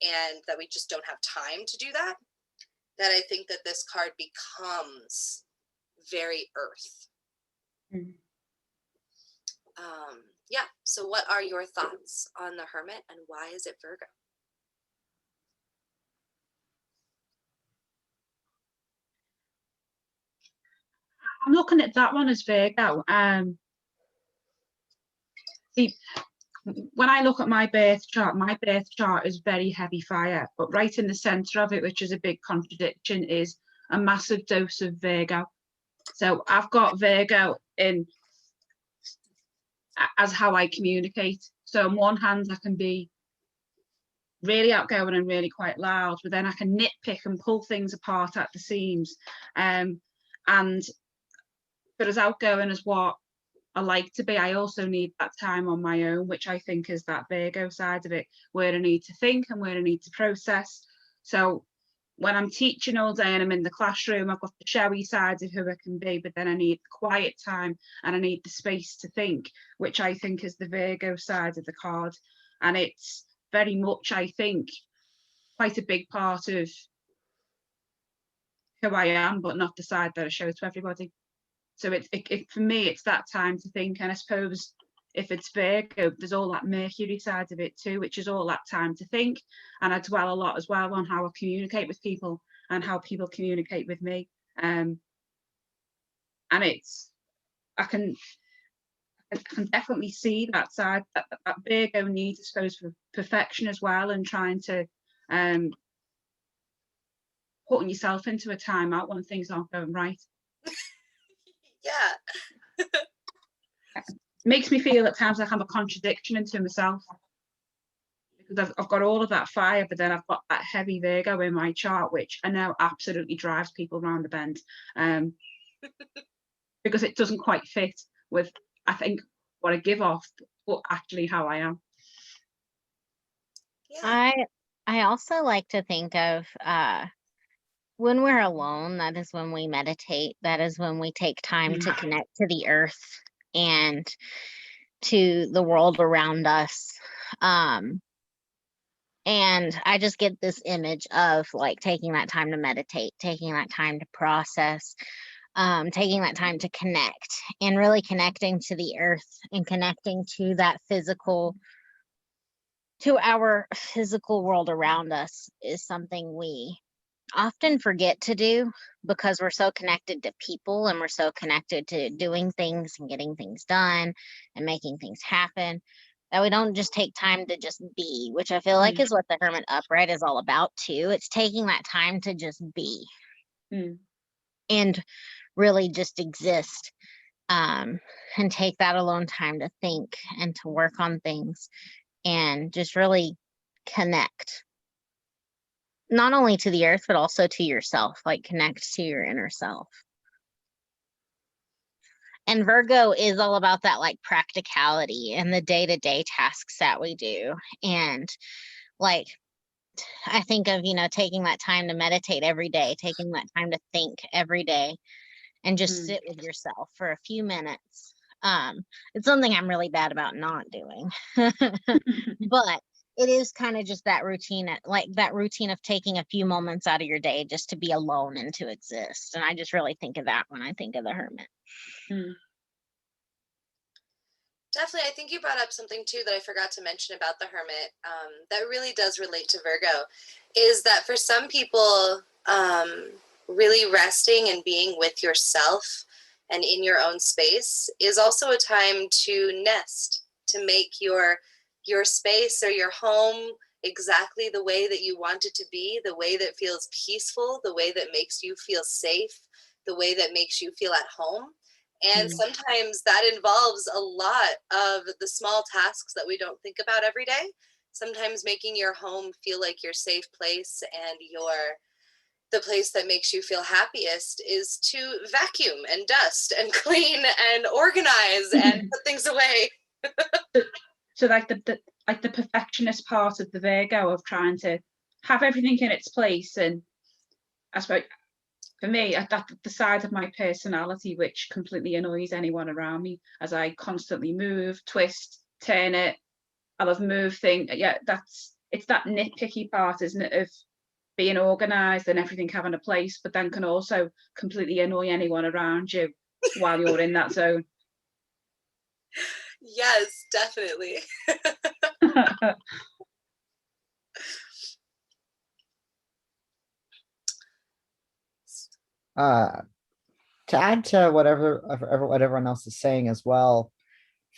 and that we just don't have time to do that, that I think that this card becomes very earth. Mm. Yeah, so what are your thoughts on the hermit and why is it Virgo? I'm looking at that one as Virgo. See, when I look at my birth chart is very heavy fire, but right in the center of it, which is a big contradiction, is a massive dose of Virgo. So I've got Virgo in as how I communicate. So on one hand, I can be really outgoing and really quite loud, but then I can nitpick and pull things apart at the seams. And but as outgoing as what I like to be, I also need that time on my own, which I think is that Virgo side of it, where I need to think and where I need to process. So when I'm teaching all day and I'm in the classroom, I've got the showy side of who I can be, but then I need the quiet time and I need the space to think, which I think is the Virgo side of the card. And it's very much, I think, quite a big part of who I am, but not the side that I show to everybody. So it for me, it's that time to think. And I suppose if it's Virgo, there's all that Mercury side of it too, which is all that time to think. And I dwell a lot as well on how I communicate with people and how people communicate with me. And it's, I can definitely see that side, that Virgo needs, I suppose, for perfection as well, and trying to putting yourself into a timeout when things aren't going right. Yeah. Makes me feel at times like I'm a contradiction into myself, because I've got all of that fire, but then I've got that heavy Virgo in my chart, which I know absolutely drives people around the bend, because it doesn't quite fit with, I think, what I give off, but actually how I am. Yeah. I also like to think of when we're alone, that is when we meditate. That is when we take time to connect to the earth and to the world around us. And I just get this image of like taking that time to meditate, taking that time to process, taking that time to connect and really connecting to the earth and connecting to that physical to our physical world around us is something we often forget to do because we're so connected to people and we're so connected to doing things and getting things done and making things happen that we don't just take time to just be, which I feel like is what the Hermit Upright is all about too. It's taking that time to just be and really just exist, and take that alone time to think and to work on things and just really connect, not only to the earth, but also to yourself, like connect to your inner self. And Virgo is all about that like practicality and the day-to-day tasks that we do. And like, I think of, taking that time to meditate every day, taking that time to think every day and just sit with yourself for a few minutes. It's something I'm really bad about not doing, but it is kind of just that routine, like that routine of taking a few moments out of your day just to be alone and to exist. And I just really think of that when I think of the Hermit. Definitely. I think you brought up something too that I forgot to mention about the Hermit, that really does relate to Virgo, is that for some people, really resting and being with yourself and in your own space is also a time to nest, to make your space or your home exactly the way that you want it to be, the way that feels peaceful, the way that makes you feel safe, the way that makes you feel at home. And sometimes that involves a lot of the small tasks that we don't think about every day. Sometimes making your home feel like your safe place and the place that makes you feel happiest is to vacuum and dust and clean and organize and put things away. So like the perfectionist part of the Virgo of trying to have everything in its place, and I suppose for me, that's the side of my personality which completely annoys anyone around me, as I constantly move, twist, turn it. I love move thing. Yeah, it's that nitpicky part, isn't it, of being organized and everything having a place, but then can also completely annoy anyone around you while you're in that zone. Yes, definitely. To add to whatever what everyone else is saying as well,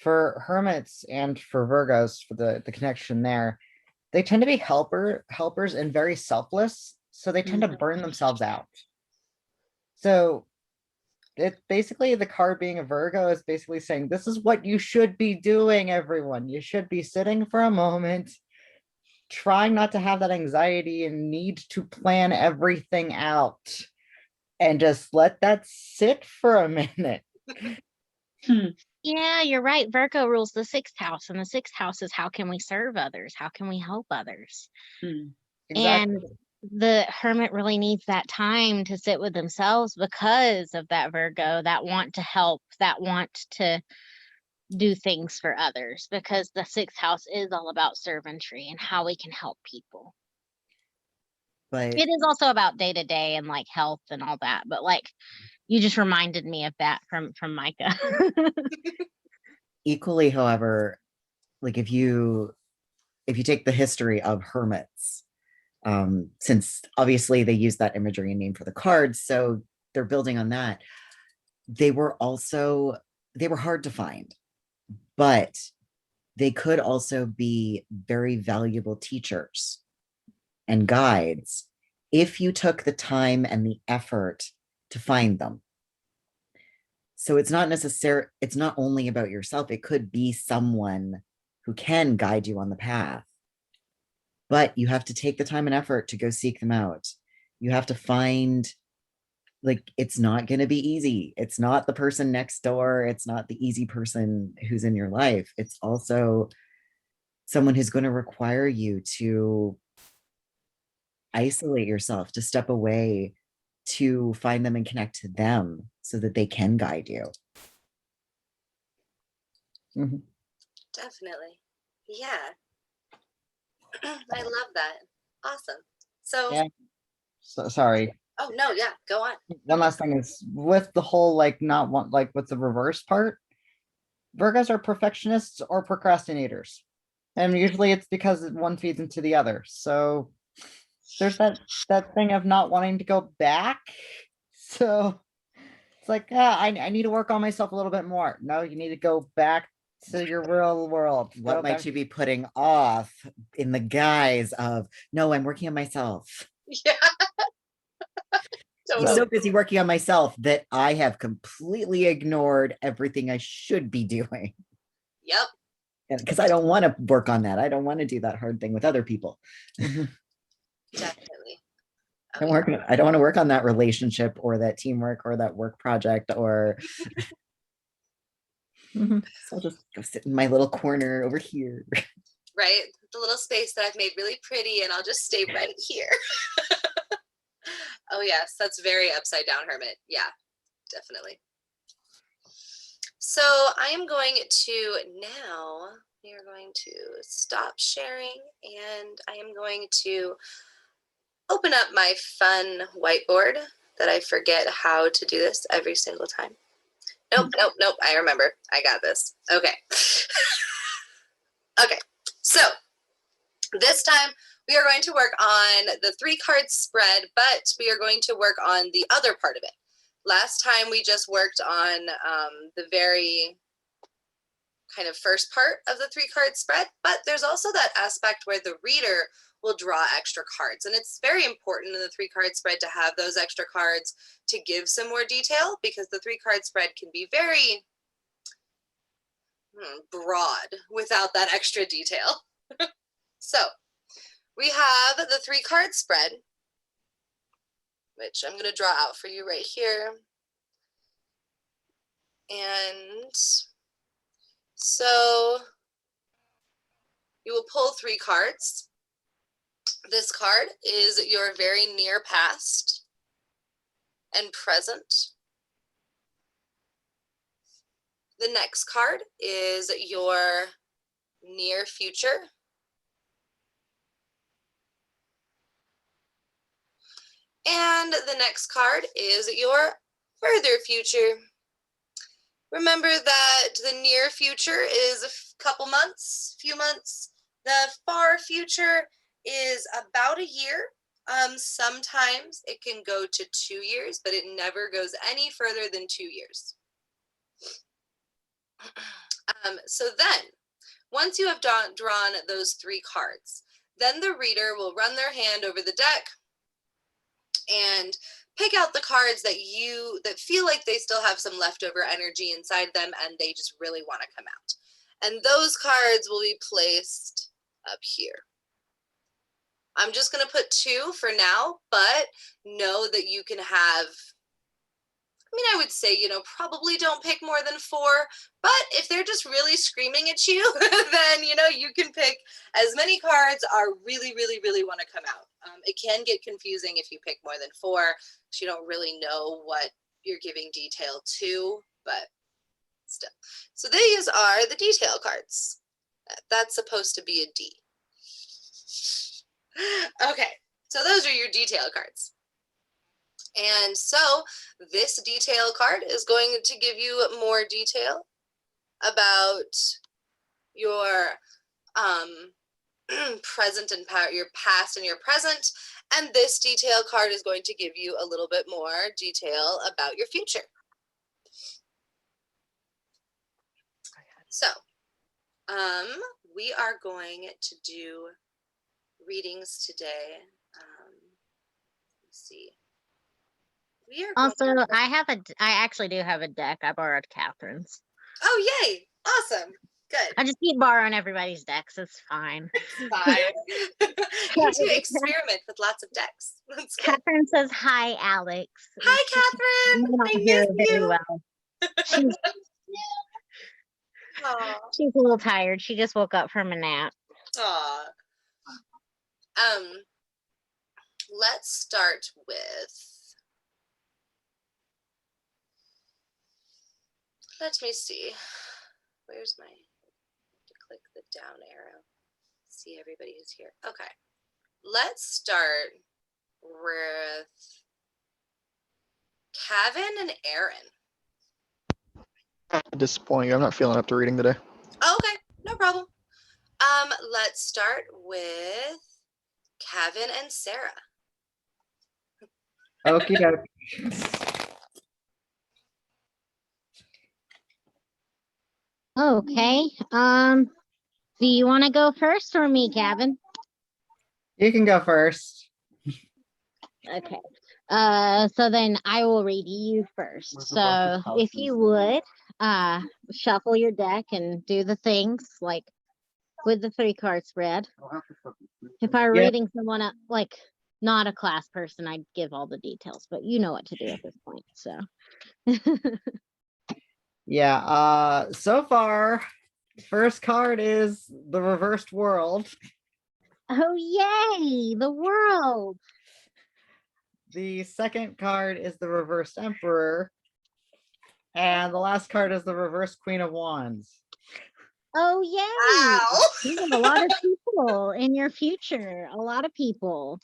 for hermits and for Virgos, for the connection there, they tend to be helpers and very selfless, so they tend to burn themselves out. So it basically, the card being a Virgo is basically saying this is what you should be doing, everyone. You should be sitting for a moment, trying not to have that anxiety and need to plan everything out, and just let that sit for a minute. Yeah, you're right. Virgo rules the 6th house, and the 6th house is how can we serve others? How can we help others? Exactly. And the Hermit really needs that time to sit with themselves because of that Virgo, that want to help, that want to do things for others, because the 6th house is all about servantry and how we can help people. But It is also about day to day and like health and all that, but like you just reminded me of that from Micah. equally, however, like if you take the history of hermits, since obviously they use that imagery and name for the cards, so they're building on that. They were hard to find, but they could also be very valuable teachers and guides if you took the time and the effort to find them. So it's not only about yourself. It could be someone who can guide you on the path, but you have to take the time and effort to go seek them out. You have to find, like, it's not going to be easy. It's not the person next door. It's not the easy person who's in your life. It's also someone who's going to require you to isolate yourself, to step away, to find them and connect to them so that they can guide you. Definitely. Yeah. I love that. Awesome. So, Yeah. So sorry. oh no, yeah, go on. One last thing is with the whole not want with the reverse part, Virgos are perfectionists or procrastinators. And usually it's because one feeds into the other. So there's that thing of not wanting to go back. So it's like, I need to work on myself a little bit more. No, you need to go back to your real world. What Go might back. you be putting off in the guise of, no, I'm working on myself. Yeah. I'm Totally. so busy working on myself that I have completely ignored everything I should be doing. Yep. Because I don't want to work on that. I don't want to do that hard thing with other people. Definitely. I don't want to work on that relationship or that teamwork or that work project or so I'll just go sit in my little corner over here. Right? The little space that I've made really pretty, and I'll just stay right here. Oh, yes, that's very upside down hermit. Yeah, definitely. So I am going to now, we are going to stop sharing, and I am going to open up my fun whiteboard that I forget how to do this every single time. Nope. I remember. I got this. Okay. Okay. So this time we are going to work on the 3-card spread, but we are going to work on the other part of it. Last time we just worked on the very kind of first part of the 3-card spread, but there's also that aspect where the reader will draw extra cards. And it's very important in the 3-card spread to have those extra cards to give some more detail, because the 3-card spread can be very broad without that extra detail. So we have the 3-card spread, which I'm going to draw out for you right here. And so you will pull 3 cards. This card is your very near past and present. The next card is your near future. And the next card is your further future. Remember that the near future is a couple months, few months. The far future is about a year. Sometimes it can go to 2 years, but it never goes any further than 2 years. So then, once you have drawn those 3 cards, then the reader will run their hand over the deck and pick out the cards that feel like they still have some leftover energy inside them and they just really want to come out. And those cards will be placed up here. I'm just going to put 2 for now, but know that you can have, I would say, probably don't pick more than 4, but if they're just really screaming at you, then, you can pick as many cards are really, really, really want to come out. It can get confusing if you pick more than 4, because you don't really know what you're giving detail to, but still. So these are the detail cards. That's supposed to be a D. Okay, so those are your detail cards. And so this detail card is going to give you more detail about your present and your past and your present. And this detail card is going to give you a little bit more detail about your future. So we are going to do readings today. Let's see. Also, I actually do have a deck. I borrowed Catherine's. Oh, yay. Awesome. Good. I just keep borrowing everybody's decks. It's fine. It's fine. You need to experiment with lots of decks. Catherine says, hi, Alex. Hi, Catherine. I miss you. Very well. She's a little tired. She just woke up from a nap. Aw. Let's start with, let me see. Where's my, to click the down arrow. See everybody who's here. Okay. Let's start with Kevin and Aaron. Disappointing. I'm not feeling up to reading today. Oh, okay, no problem. Let's start with Kevin and Sarah. Okie doke. Okay. Do you want to go first or me, Gavin? You can go first. Okay. So then I will read you first. So if you would, shuffle your deck and do the things like with the 3-card spread. If I were Yeah. reading someone like not a class person, I'd give all the details, but you know what to do at this point. So Yeah, so far, first card is the reversed world. oh yay, the world. The second card is the reversed emperor. And the last card is the reversed Queen of Wands. Oh yay. Wow. You have a lot of people in your future. A lot of people.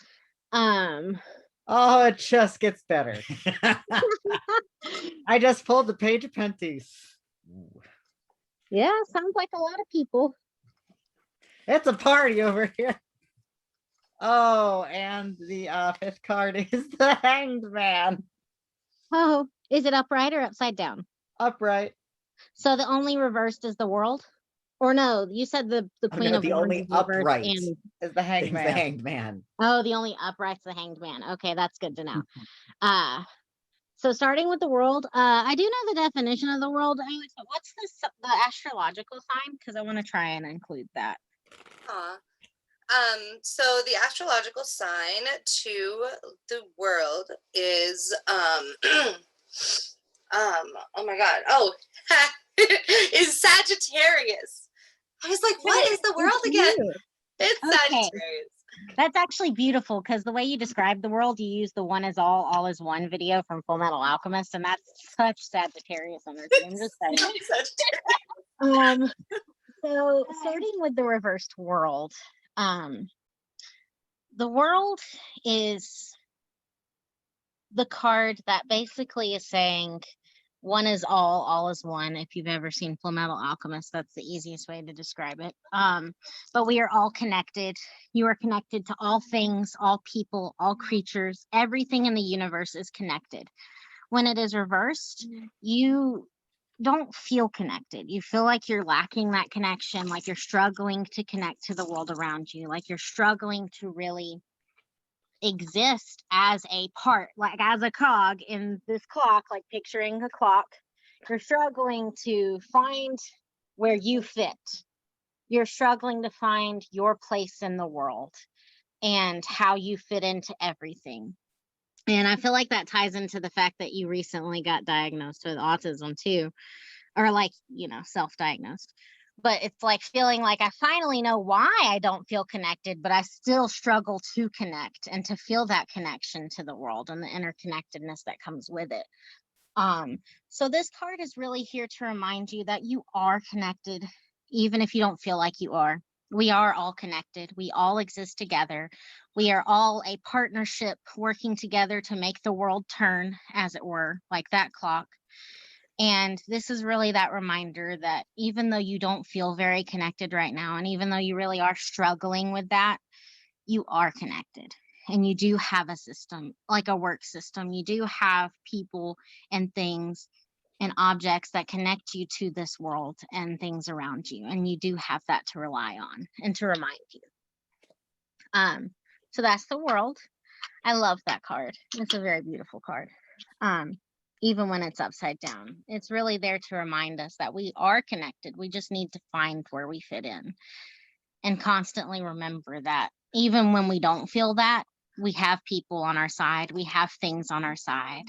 Oh, it just gets better. I just pulled the Page of Penties. Yeah, sounds like a lot of people. It's a party over here. Oh, and the fifth card is the Hanged Man. Oh, is it upright or upside down? Upright. So the only reversed is the world? Or no, you said the Queen of the Wands only is reversed upright and Is the Hanged is the Man. Hanged Man. oh, the only upright's the Hanged Man. Okay, that's good to know. So starting with the world, I do know the definition of the world. So what's the astrological sign? Because I want to try and include that. So the astrological sign to the world is oh my god, is Sagittarius. I was like, what is the world again? It's Okay. Sagittarius. That's actually beautiful because the way you describe the world, you use the one is all is one video from Full Metal Alchemist, and that's such Sagittarius energy. I'm just saying. Sagittarius. So starting with the reversed world, the world is the card that basically is saying one is all is one. If you've ever seen Full Metal Alchemist, that's the easiest way to describe it. But we are all connected. You are connected to all things, all people, all creatures. Everything in the universe is connected. When it is reversed, you don't feel connected. You feel like you're lacking that connection, like you're struggling to connect to the world around you, like you're struggling to really exist as a part, like as a cog in this clock, like picturing a clock. You're struggling to find where you fit. You're struggling to find your place in the world and how you fit into everything. And I feel like that ties into the fact that you recently got diagnosed with autism too, or like, self-diagnosed. But it's like feeling like I finally know why I don't feel connected, but I still struggle to connect and to feel that connection to the world and the interconnectedness that comes with it. So this card is really here to remind you that you are connected, even if you don't feel like you are. We are all connected. We all exist together. We are all a partnership working together to make the world turn, as it were, like that clock. And this is really that reminder that even though you don't feel very connected right now, and even though you really are struggling with that, you are connected. And you do have a system, like a work system. You do have people and things and objects that connect you to this world and things around you. And you do have that to rely on and to remind you. So that's the world. I love that card. It's a very beautiful card. Even when it's upside down, it's really there to remind us that we are connected. We just need to find where we fit in and constantly remember that even when we don't feel that, we have people on our side, we have things on our side,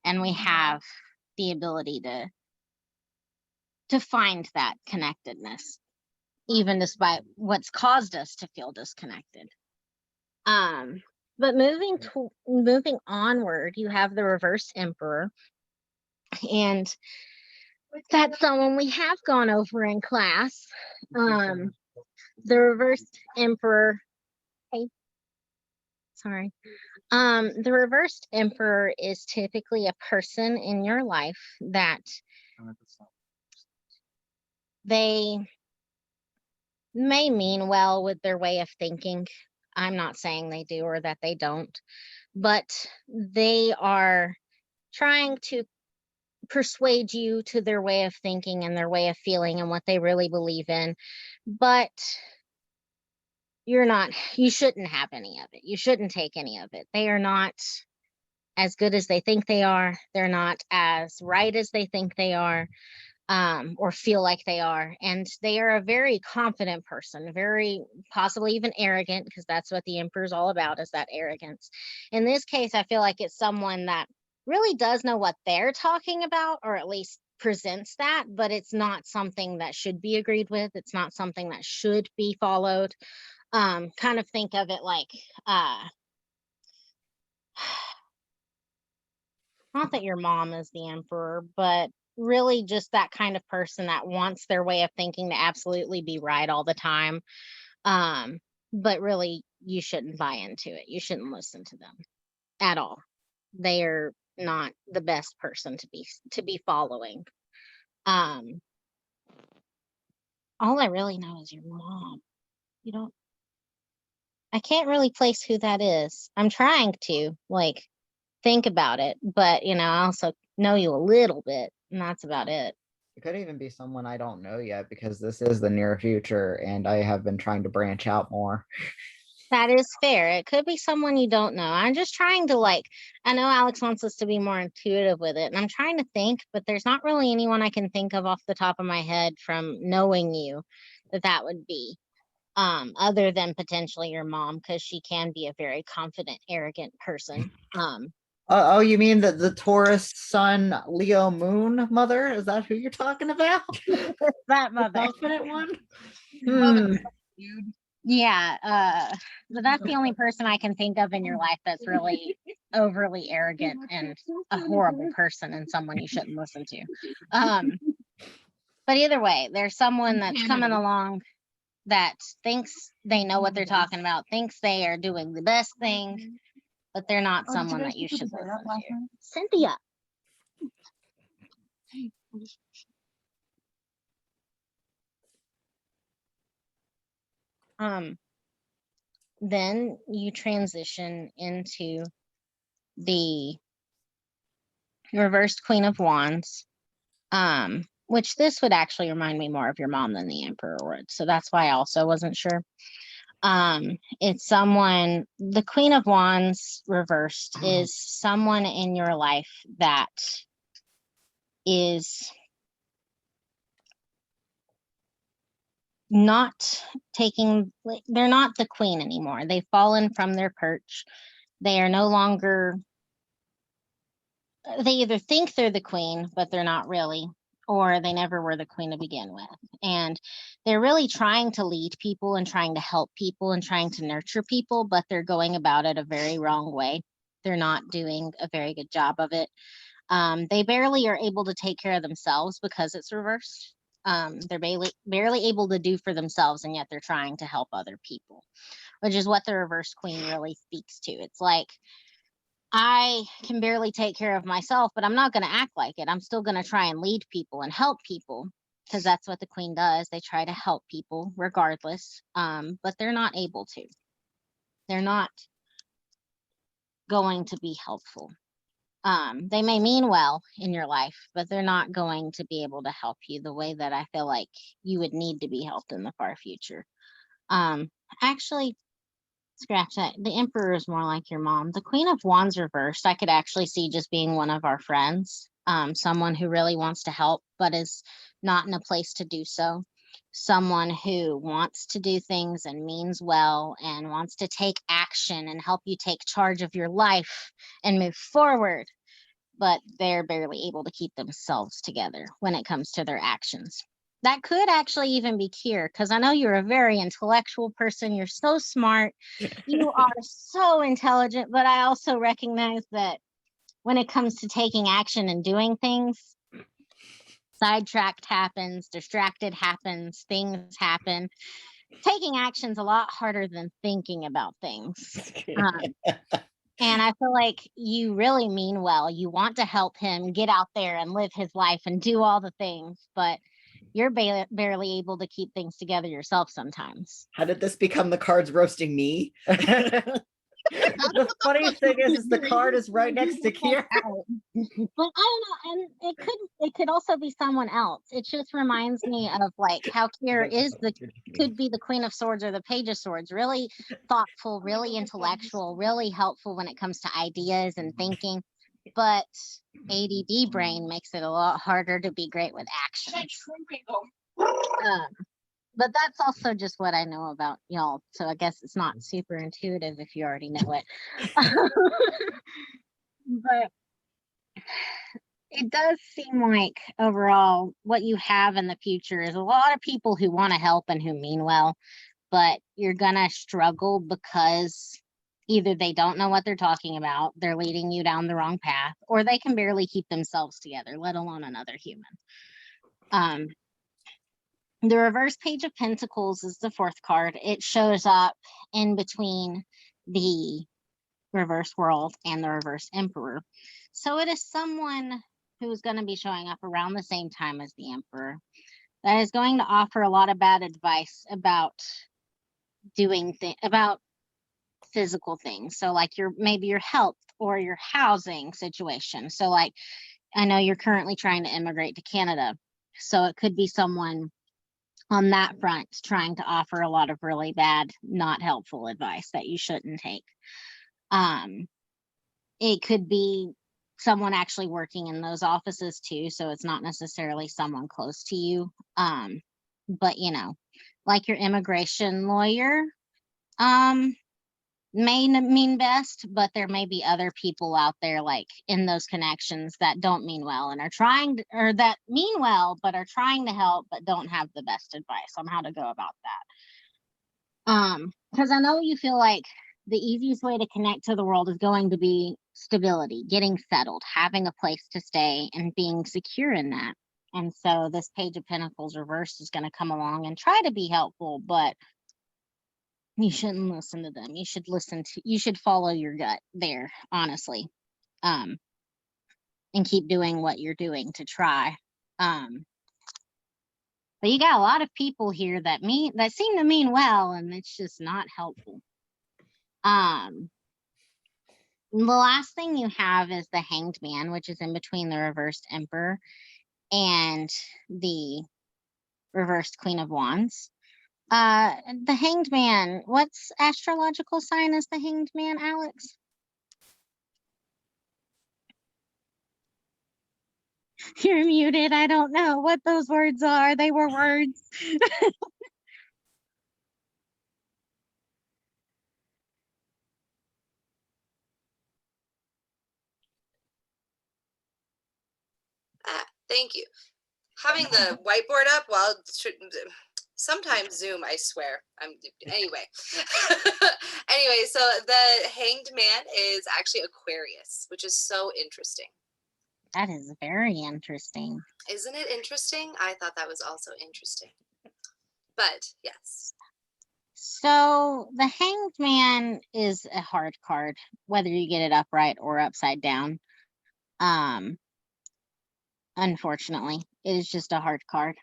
and we have the ability to find that connectedness, even despite what's caused us to feel disconnected. But moving onward, you have the reverse emperor, and that's someone we have gone over in class. The reversed emperor. Hey, sorry. The reversed emperor is typically a person in your life that they may mean well with their way of thinking. I'm not saying they do or that they don't, but they are trying to persuade you to their way of thinking and their way of feeling and what they really believe in. But you shouldn't have any of it. You shouldn't take any of it. They are not as good as they think they are. They're not as right as they think they are, or feel like they are. And they are a very confident person, very possibly even arrogant, because that's what the Emperor is all about, is that arrogance. In this case, I feel like it's someone that really does know what they're talking about, or at least presents that, but it's not something that should be agreed with. It's not something that should be followed. Kind of think of it like, not that your mom is the emperor, but really just that kind of person that wants their way of thinking to absolutely be right all the time. But really, you shouldn't buy into it. You shouldn't listen to them at all. They are not the best person to be following. All I really know is your mom. You don't. I can't really place who that is. I'm trying to like think about it, but I also know you a little bit, and that's about it. It could even be someone I don't know yet, because this is the near future and I have been trying to branch out more. That is fair. It could be someone you don't know. I'm just trying to I know Alex wants us to be more intuitive with it, and I'm trying to think, but there's not really anyone I can think of off the top of my head from knowing you that would be, other than potentially your mom, because she can be a very confident, arrogant person. Oh, you mean the Taurus Sun Leo Moon mother? Is that who you're talking about? That The mother. confident one? Dude. Yeah, but that's the only person I can think of in your life that's really overly arrogant and a horrible person and someone you shouldn't listen to. But either way, there's someone that's coming along that thinks they know what they're talking about, thinks they are doing the best thing, but they're not someone that you should listen to. Cynthia. Then you transition into the reversed Queen of Wands, which this would actually remind me more of your mom than the Emperor would. So that's why I also wasn't sure. It's someone, the Queen of Wands reversed is someone in your life that is not they're not the queen anymore. They've fallen from their perch. They are no longer, they either think they're the queen, but they're not really, or they never were the queen to begin with. And they're really trying to lead people and trying to help people and trying to nurture people, but they're going about it a very wrong way. They're not doing a very good job of it. They barely are able to take care of themselves because it's reversed. They're barely able to do for themselves, and yet they're trying to help other people, which is what the reverse queen really speaks to. It's like, I can barely take care of myself, but I'm not going to act like it. I'm still going to try and lead people and help people, because that's what the queen does. They try to help people regardless, but they're not able to. They're not going to be helpful. They may mean well in your life, but they're not going to be able to help you the way that I feel like you would need to be helped in the far future. Actually, scratch that. The Emperor is more like your mom. The Queen of Wands reversed, I could actually see just being one of our friends, someone who really wants to help, but is not in a place to do so. Someone who wants to do things and means well and wants to take action and help you take charge of your life and move forward, but they're barely able to keep themselves together when it comes to their actions. That could actually even be Kier, because I know you're a very intellectual person. You're so smart. You are so intelligent, but I also recognize that when it comes to taking action and doing things, sidetracked happens, distracted happens, things happen. Taking action's a lot harder than thinking about things. And I feel like you really mean well. You want to help him get out there and live his life and do all the things, but you're barely able to keep things together yourself sometimes. How did this become the cards roasting me? The funny thing is the card is right next to Kira. But I don't know, and it could also be someone else. It just reminds me of like how Kira could be the Queen of Swords or the Page of Swords, really thoughtful, really intellectual, really helpful when it comes to ideas and thinking. But ADD brain makes it a lot harder to be great with actions. But that's also just what I know about y'all. So I guess it's not super intuitive if you already know it. But it does seem like overall what you have in the future is a lot of people who want to help and who mean well, but you're gonna struggle because either they don't know what they're talking about, they're leading you down the wrong path, or they can barely keep themselves together, let alone another human. The reverse Page of Pentacles is the fourth card. It shows up in between the reverse world and the reverse emperor. So it is someone who is going to be showing up around the same time as the emperor that is going to offer a lot of bad advice about about physical things. So like maybe your health or your housing situation. So like I know you're currently trying to immigrate to Canada. So it could be someone on that front trying to offer a lot of really bad, not helpful advice that you shouldn't take. It could be someone actually working in those offices too, so it's not necessarily someone close to you. But you know, like your immigration lawyer may mean best, but there may be other people out there like in those connections that don't mean well and are trying to, or that mean well but are trying to help but don't have the best advice on how to go about that. Because I know you feel like the easiest way to connect to the world is going to be stability, getting settled, having a place to stay, and being secure in that. And so this Page of Pentacles reversed is going to come along and try to be helpful, but you shouldn't listen to them. You should follow your gut there, honestly. And keep doing what you're doing to try. But you got a lot of people here that seem to mean well, and it's just not helpful. The last thing you have is the Hanged Man, which is in between the reversed Emperor and the reversed Queen of Wands. The Hanged Man, what's astrological sign is the Hanged Man, Alex? You're muted. I don't know what those words are. They were words. Thank you. Having the whiteboard up while sometimes Zoom, I swear. Anyway. Anyway, so the Hanged Man is actually Aquarius, which is so interesting. That is very interesting. Isn't it interesting? I thought that was also interesting. But yes. So the Hanged Man is a hard card, whether you get it upright or upside down. Unfortunately, it is just a hard card.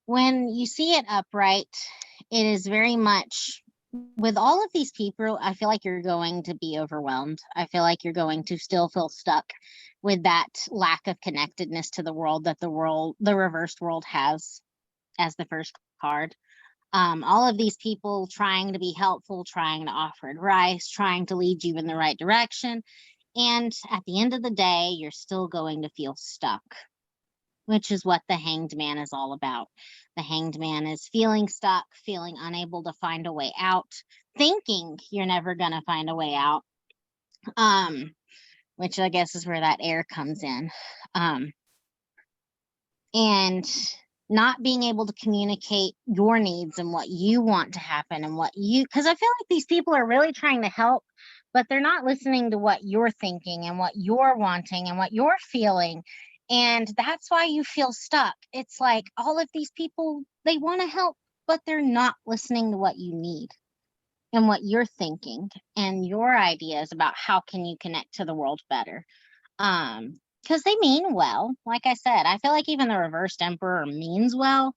When you see it upright, it is very much, with all of these people, I feel like you're going to be overwhelmed. I feel like you're going to still feel stuck with that lack of connectedness to the world that the reversed world has as the first card. All of these people trying to be helpful, trying to offer advice, trying to lead you in the right direction. And at the end of the day, you're still going to feel stuck, which is what the Hanged Man is all about. The Hanged Man is feeling stuck, feeling unable to find a way out, thinking you're never going to find a way out, which I guess is where that air comes in. And not being able to communicate your needs and what you want to happen and because I feel like these people are really trying to help, but they're not listening to what you're thinking and what you're wanting and what you're feeling. And that's why you feel stuck. It's like all of these people, they want to help, but they're not listening to what you need and what you're thinking and your ideas about how can you connect to the world better. because they mean well. Like I said, I feel like even the reversed emperor means well.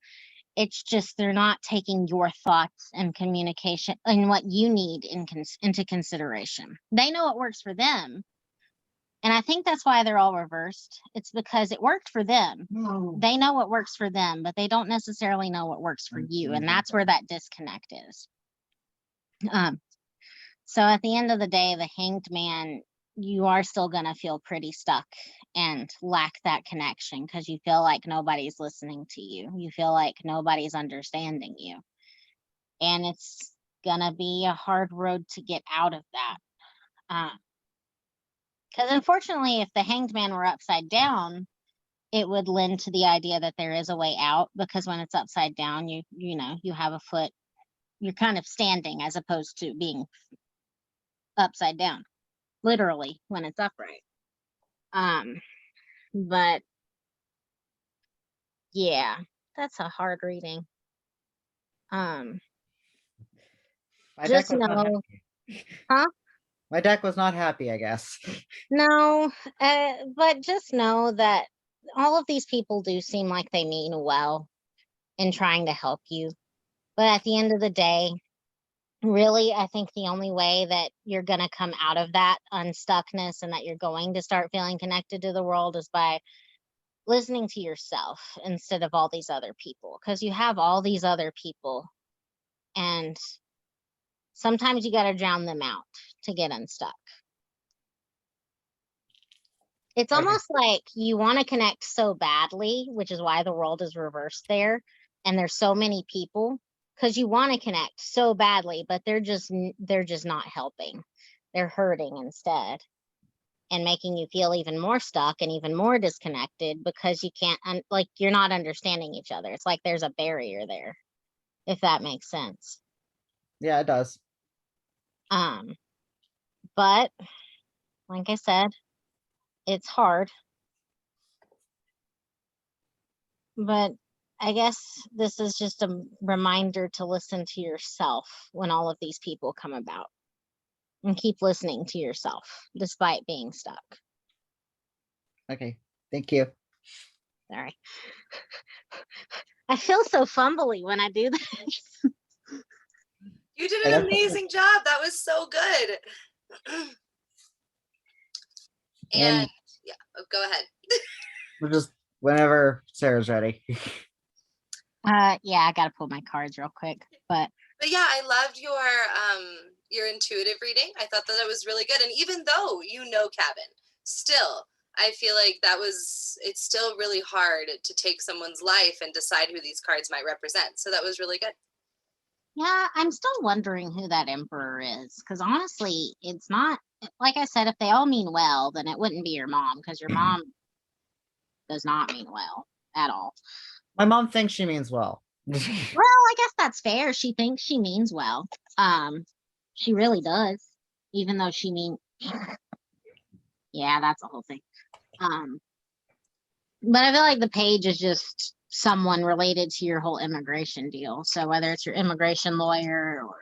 It's just they're not taking your thoughts and communication and what you need into consideration. They know what works for them. And I think that's why they're all reversed. It's because it worked for them. They know what works for them, but they don't necessarily know what works for you. And that's where that disconnect is. So at the end of the day, the Hanged Man, you are still going to feel pretty stuck and lack that connection because you feel like nobody's listening to you. You feel like nobody's understanding you. And it's going to be a hard road to get out of that. Because unfortunately, if the Hanged Man were upside down, it would lend to the idea that there is a way out, because when it's upside down, you know, you have a foot, you're kind of standing as opposed to being upside down, literally when it's upright. But yeah, that's a hard reading. My Just deck was not know, happy. huh? My deck was not happy, I guess. No, but just know that all of these people do seem like they mean well in trying to help you. But at the end of the day, really, I think the only way that you're going to come out of that unstuckness and that you're going to start feeling connected to the world is by listening to yourself instead of all these other people, because you have all these other people and sometimes you got to drown them out to get unstuck. It's Okay. almost like you want to connect so badly, which is why the world is reversed there. And there's so many people because you want to connect so badly, but they're just not helping. They're hurting instead and making you feel even more stuck and even more disconnected because you can't, like, you're not understanding each other. It's like there's a barrier there, if that makes sense. Yeah, it does. But like I said, it's hard. But I guess this is just a reminder to listen to yourself when all of these people come about, and keep listening to yourself despite being stuck. Okay, thank you. Sorry. I feel so fumbly when I do this. You did an amazing job. That was so good. And yeah, go ahead. We're just whenever Sarah's ready. Yeah, I gotta pull my cards real quick, but yeah, I loved your intuitive reading. I thought that it was really good. And even though you know Kevin, still, I feel like it's still really hard to take someone's life and decide who these cards might represent. So that was really good. yeah, I'm still wondering who that emperor is, because honestly, it's not, like I said, if they all mean well, then it wouldn't be your mom, because your mom does not mean well at all. My mom thinks she means well. Well, I guess that's fair. She thinks she means well. She really does, even though yeah, that's the whole thing. But I feel like the page is just someone related to your whole immigration deal. So whether it's your immigration lawyer or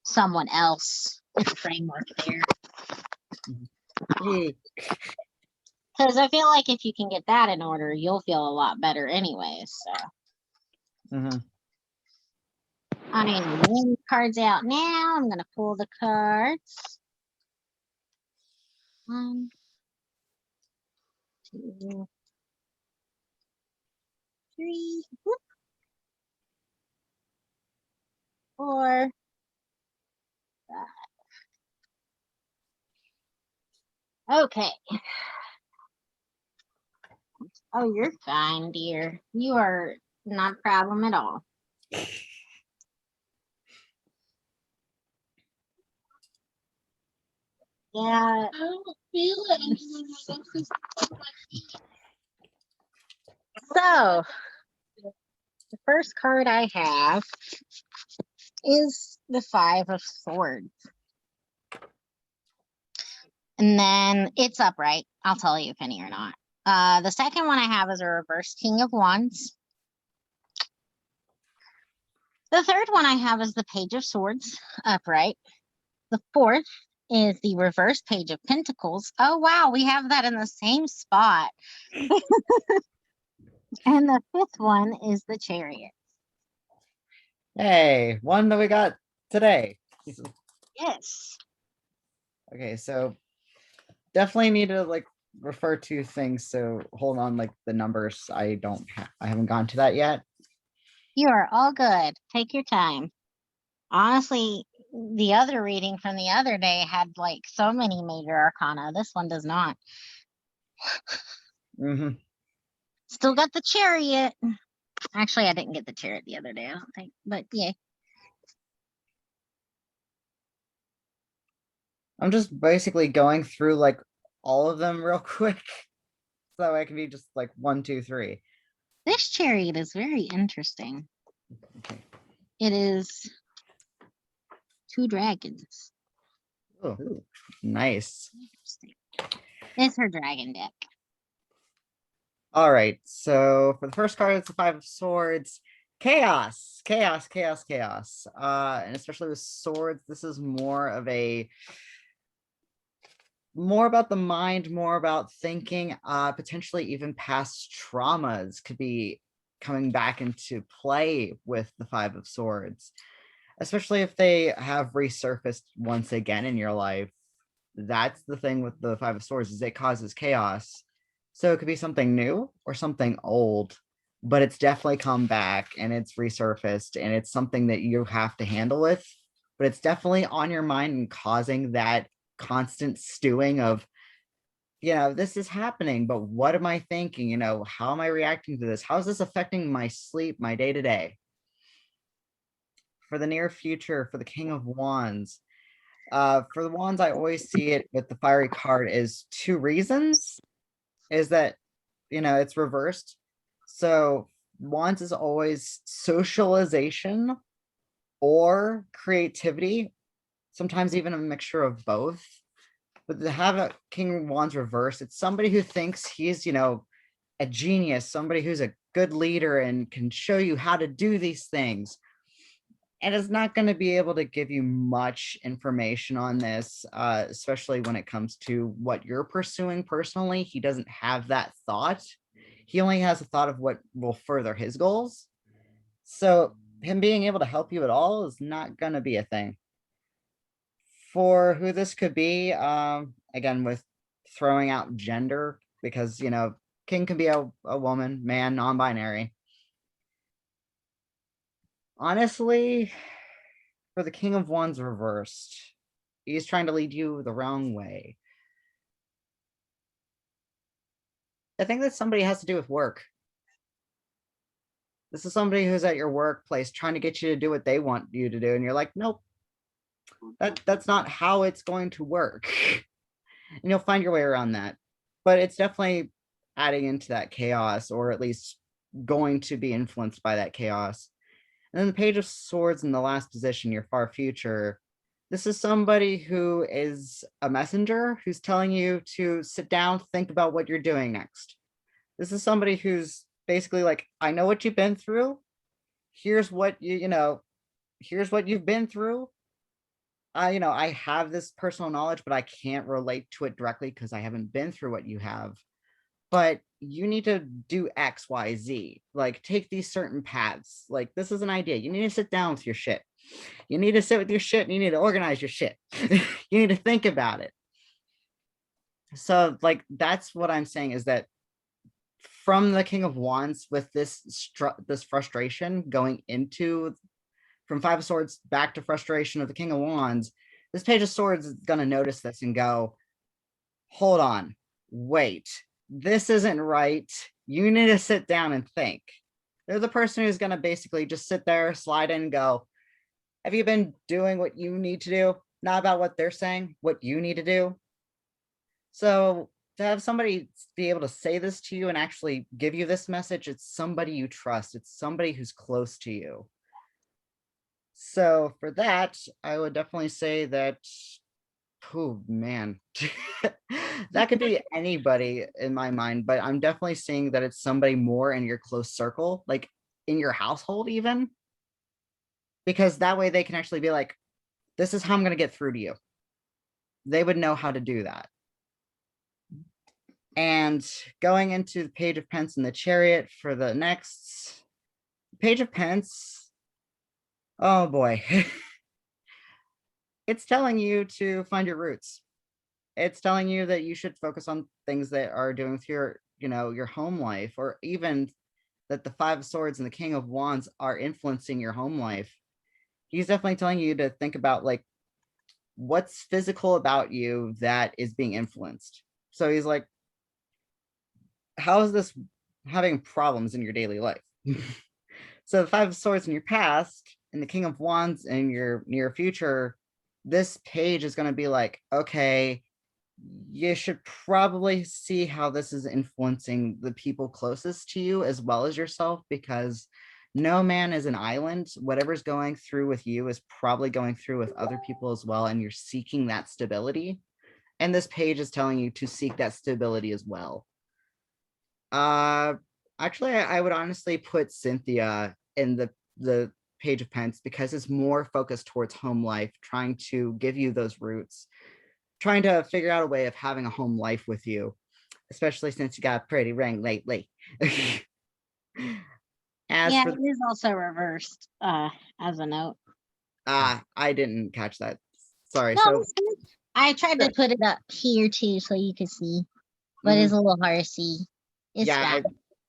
someone else, it's a framework there. Because I feel like if you can get that in order, you'll feel a lot better anyways. So. I'm going to name the cards out now. I'm going to pull the cards. 1, 2, 3, 4, 5. Okay. Oh, you're fine, dear. You are not a problem at all. Yeah. I don't feel it. So, the first card I have is the 5 of Swords. And then it's upright. I'll tell you if any or not. The second one I have is a reverse King of Wands. The third one I have is the Page of Swords, upright. The fourth is the reverse page of Pentacles. Oh, wow, we have that in the same spot. And the fifth one is the Chariot. Hey, one that we got today. Yes. Okay, so definitely need to like refer to things. So hold on, like the numbers. I haven't gone to that yet. You are all good. Take your time. Honestly, the other reading from the other day had like so many major arcana. This one does not. Mhm. Still got the Chariot. Actually, I didn't get the Chariot the other day, I don't think. But yeah. I'm just basically going through like all of them real quick. So I can be just like 1, 2, 3. This Chariot is very interesting. Okay. It is 2 dragons. Oh, nice. Interesting. It's her dragon deck. All right. So for the first card, it's the 5 of Swords. Chaos, chaos, chaos, chaos. And especially with swords, this is more about the mind, more about thinking, potentially even past traumas could be coming back into play with the 5 of Swords, especially if they have resurfaced once again in your life. That's the thing with the 5 of Swords, is it causes chaos. So it could be something new or something old, but it's definitely come back and it's resurfaced and it's something that you have to handle with, but it's definitely on your mind and causing that constant stewing of, this is happening, but what am I thinking? How am I reacting to this? How is this affecting my sleep, my day to day? For the near future, for the King of Wands, for the Wands, I always see it with the fiery card is 2 reasons. Is that, it's reversed. So Wands is always socialization or creativity, sometimes even a mixture of both. But to have a King of Wands reverse, it's somebody who thinks he's, a genius, somebody who's a good leader and can show you how to do these things. And is not going to be able to give you much information on this, especially when it comes to what you're pursuing personally. He doesn't have that thought. He only has a thought of what will further his goals. So him being able to help you at all is not going to be a thing. For who this could be, again, with throwing out gender, because, king can be a woman, man, non-binary. Honestly, for the King of Wands reversed, he's trying to lead you the wrong way. I think that somebody has to do with work. This is somebody who's at your workplace trying to get you to do what they want you to do, and you're like, nope, that's not how it's going to work. And you'll find your way around that. But it's definitely adding into that chaos, or at least going to be influenced by that chaos. And then the Page of Swords in the last position, your far future. This is somebody who is a messenger who's telling you to sit down, think about what you're doing next. This is somebody who's basically like, I know what you've been through. Here's what here's what you've been through. I have this personal knowledge, but I can't relate to it directly because I haven't been through what you have. But you need to do X, Y, Z. Like, take these certain paths. Like, this is an idea. You need to sit down with your shit. You need to sit with your shit and you need to organize your shit. You need to think about it. So, like, that's what I'm saying, is that from the King of Wands, with this frustration going into, from 5 of Swords back to frustration of the King of Wands, this Page of Swords is going to notice this and go, hold on, wait, this isn't right. You need to sit down and think. They're the person who's going to basically just sit there, slide in and go, have you been doing what you need to do? Not about what they're saying, what you need to do. So to have somebody be able to say this to you and actually give you this message, it's somebody you trust. It's somebody who's close to you. So for that, I would definitely say that, oh man, that could be anybody in my mind, but I'm definitely seeing that it's somebody more in your close circle, like in your household even, because that way they can actually be like, this is how I'm going to get through to you. they would know how to do that. And going into the Page of Pence and the Chariot for the next Page of Pence, oh boy. It's telling you to find your roots. It's telling you that you should focus on things that are doing with your, your home life, or even that the Five of Swords and the King of Wands are influencing your home life. He's definitely telling you to think about like what's physical about you that is being influenced. So he's like, how is this having problems in your daily life? So the Five of Swords in your past and the King of Wands in your near future, this page is going to be like, okay, you should probably see how this is influencing the people closest to you as well as yourself, because no man is an island. Whatever's going through with you is probably going through with other people as well, and you're seeking that stability. And this page is telling you to seek that stability as well. Actually, I would honestly put Cynthia in the Page of Pence, because it's more focused towards home life, trying to give you those roots, trying to figure out a way of having a home life with you, especially since you got a pretty ring lately. Yeah, it is also reversed, as a note. I didn't catch that. Sorry. No, So I tried to put it up here too so you could see, but it's a little hard to see. It's yeah, bad.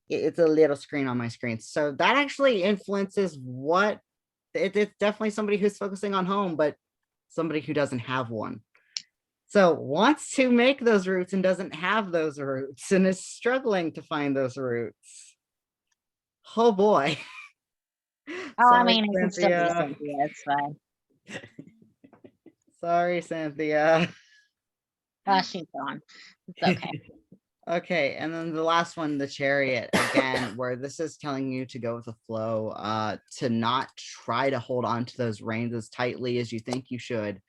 It's a little screen on my screen. So that actually influences what it's definitely somebody who's focusing on home, but somebody who doesn't have one. So wants to make those roots and doesn't have those roots and is struggling to find those roots. Oh boy. Oh, Sorry, I mean, it can still be Cynthia. Cynthia. It's fine. Sorry, Cynthia. Oh, she's gone. It's okay. Okay, and then the last one, the Chariot, again, where this is telling you to go with the flow, to not try to hold on to those reins as tightly as you think you should.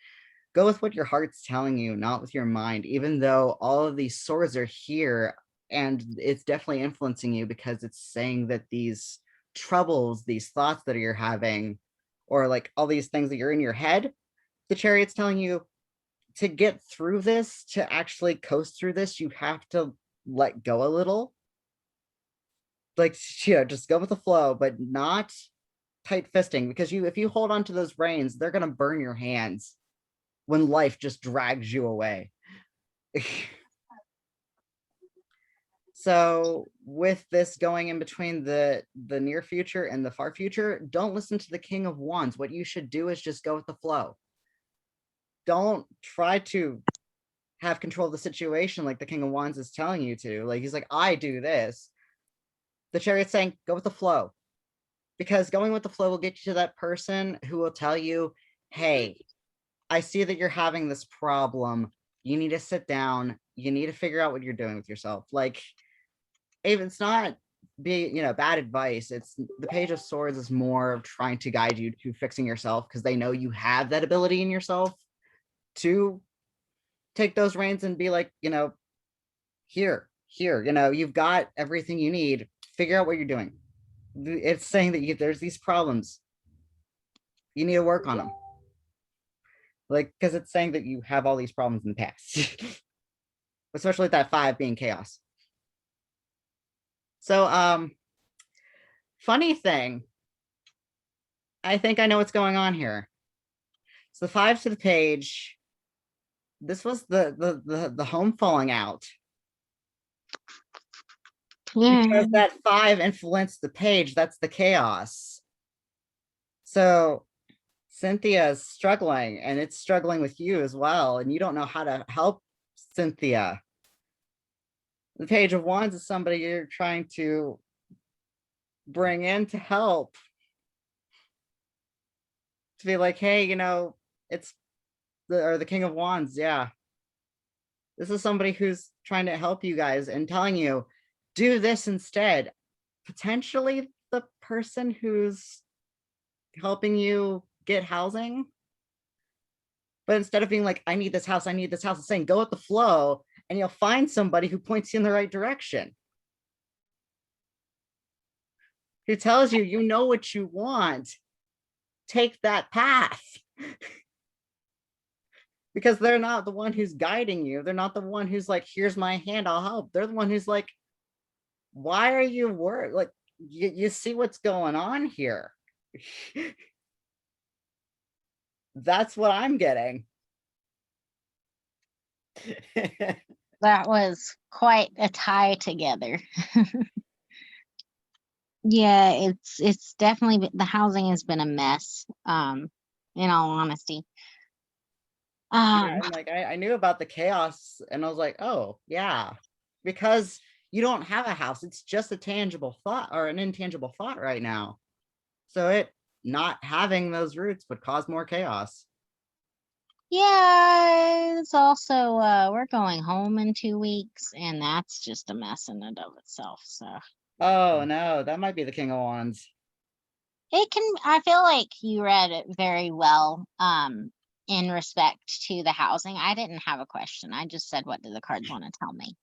Go with what your heart's telling you, not with your mind, even though all of these swords are here, and it's definitely influencing you, because it's saying that these troubles, these thoughts that you're having, or like all these things that you're in your head, the Chariot's telling you to get through this, to actually coast through this, you have to let go a little. Like, just go with the flow, but not tight fisting, because if you hold on to those reins, they're gonna burn your hands when life just drags you away. So with this going in between the near future and the far future, don't listen to the King of Wands. What you should do is just go with the flow. Don't try to have control of the situation like the King of Wands is telling you to. Like, he's like, I do this. The Chariot's saying, go with the flow. Because going with the flow will get you to that person who will tell you, hey, I see that you're having this problem. You need to sit down. You need to figure out what you're doing with yourself. Like, if it's not bad advice, it's the Page of Swords is more of trying to guide you to fixing yourself, because they know you have that ability in yourself to take those reins and be like, here, you've got everything you need. Figure out what you're doing. It's saying that there's these problems. You need to work on them. Like, because it's saying that you have all these problems in the past. Especially with that 5 being chaos. So, funny thing, I think I know what's going on here. So the 5 to the page, this was the home falling out. Yeah. Because that 5 influenced the page, that's the chaos. So Cynthia is struggling, and it's struggling with you as well, and you don't know how to help Cynthia. The Page of Wands is somebody you're trying to bring in to help. To be like, hey, it's the King of Wands, yeah. This is somebody who's trying to help you guys and telling you, do this instead. Potentially the person who's helping you get housing. But instead of being like, I need this house, it's saying go with the flow, and you'll find somebody who points you in the right direction. Who tells you, you know what you want. Take that path. because they're not the one who's guiding you. They're not the one who's like, here's my hand, I'll help. They're the one who's like, why are you worried? Like, you see what's going on here. That's what I'm getting. That was quite a tie together. Yeah, it's definitely the housing has been a mess, in all honesty. Yeah, and like I knew about the chaos and I was like, oh yeah, because you don't have a house, it's just a tangible thought or an intangible thought right now. So it not having those roots would cause more chaos. Yeah, it's also we're going home in 2 weeks, and that's just a mess in and of itself. So Oh no, that might be the King of Wands. it can, I feel like you read it very well, in respect to the housing. I didn't have a question. I just said, what do the cards want to tell me?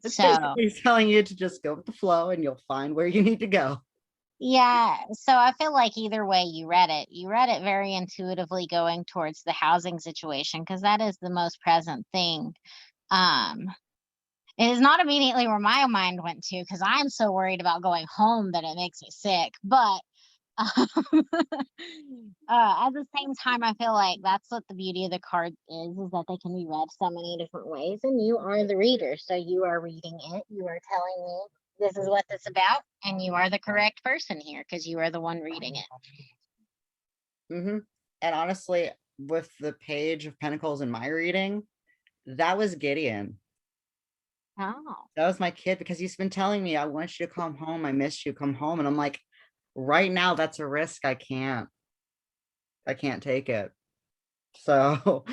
It's So basically telling you to just go with the flow and you'll find where you need to go. yeah, so I feel like either way you read it very intuitively going towards the housing situation, because that is the most present thing. It is not immediately where my mind went to, because I'm so worried about going home that it makes me sick. But at the same time, I feel like that's what the beauty of the card is that they can be read so many different ways, and you are the reader, so you are reading it, you are telling me this is what this about, and you are the correct person here because you are the one reading it. And honestly, with the Page of Pentacles in my reading, that was Gideon. Oh, That was my kid, because he's been telling me, I want you to come home, I miss you, come home. And I'm like, right now that's a risk I can't take it. So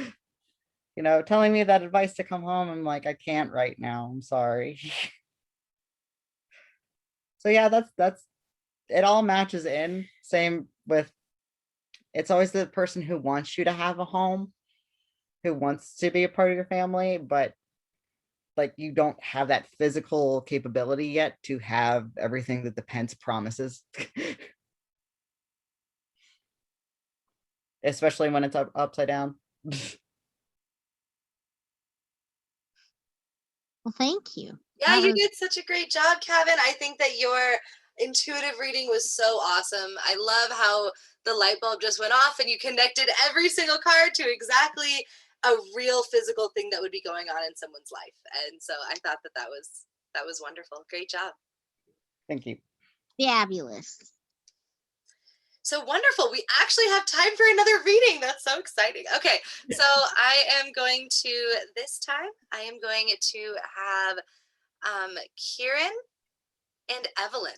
telling me that advice to come home, I'm like, I can't right now, I'm sorry. So yeah, that's it, all matches in. Same with, it's always the person who wants you to have a home, who wants to be a part of your family, but like you don't have that physical capability yet to have everything that the Pence promises. Especially when it's upside down. well, thank you. Yeah, That you was- did such a great job, Kevin. I think that your intuitive reading was so awesome. I love how the light bulb just went off and you connected every single card to exactly a real physical thing that would be going on in someone's life. And so I thought that was wonderful. Great job. Thank you. Fabulous. So wonderful. We actually have time for another reading. That's so exciting. Okay, so this time I am going to have Kieran and Evelyn.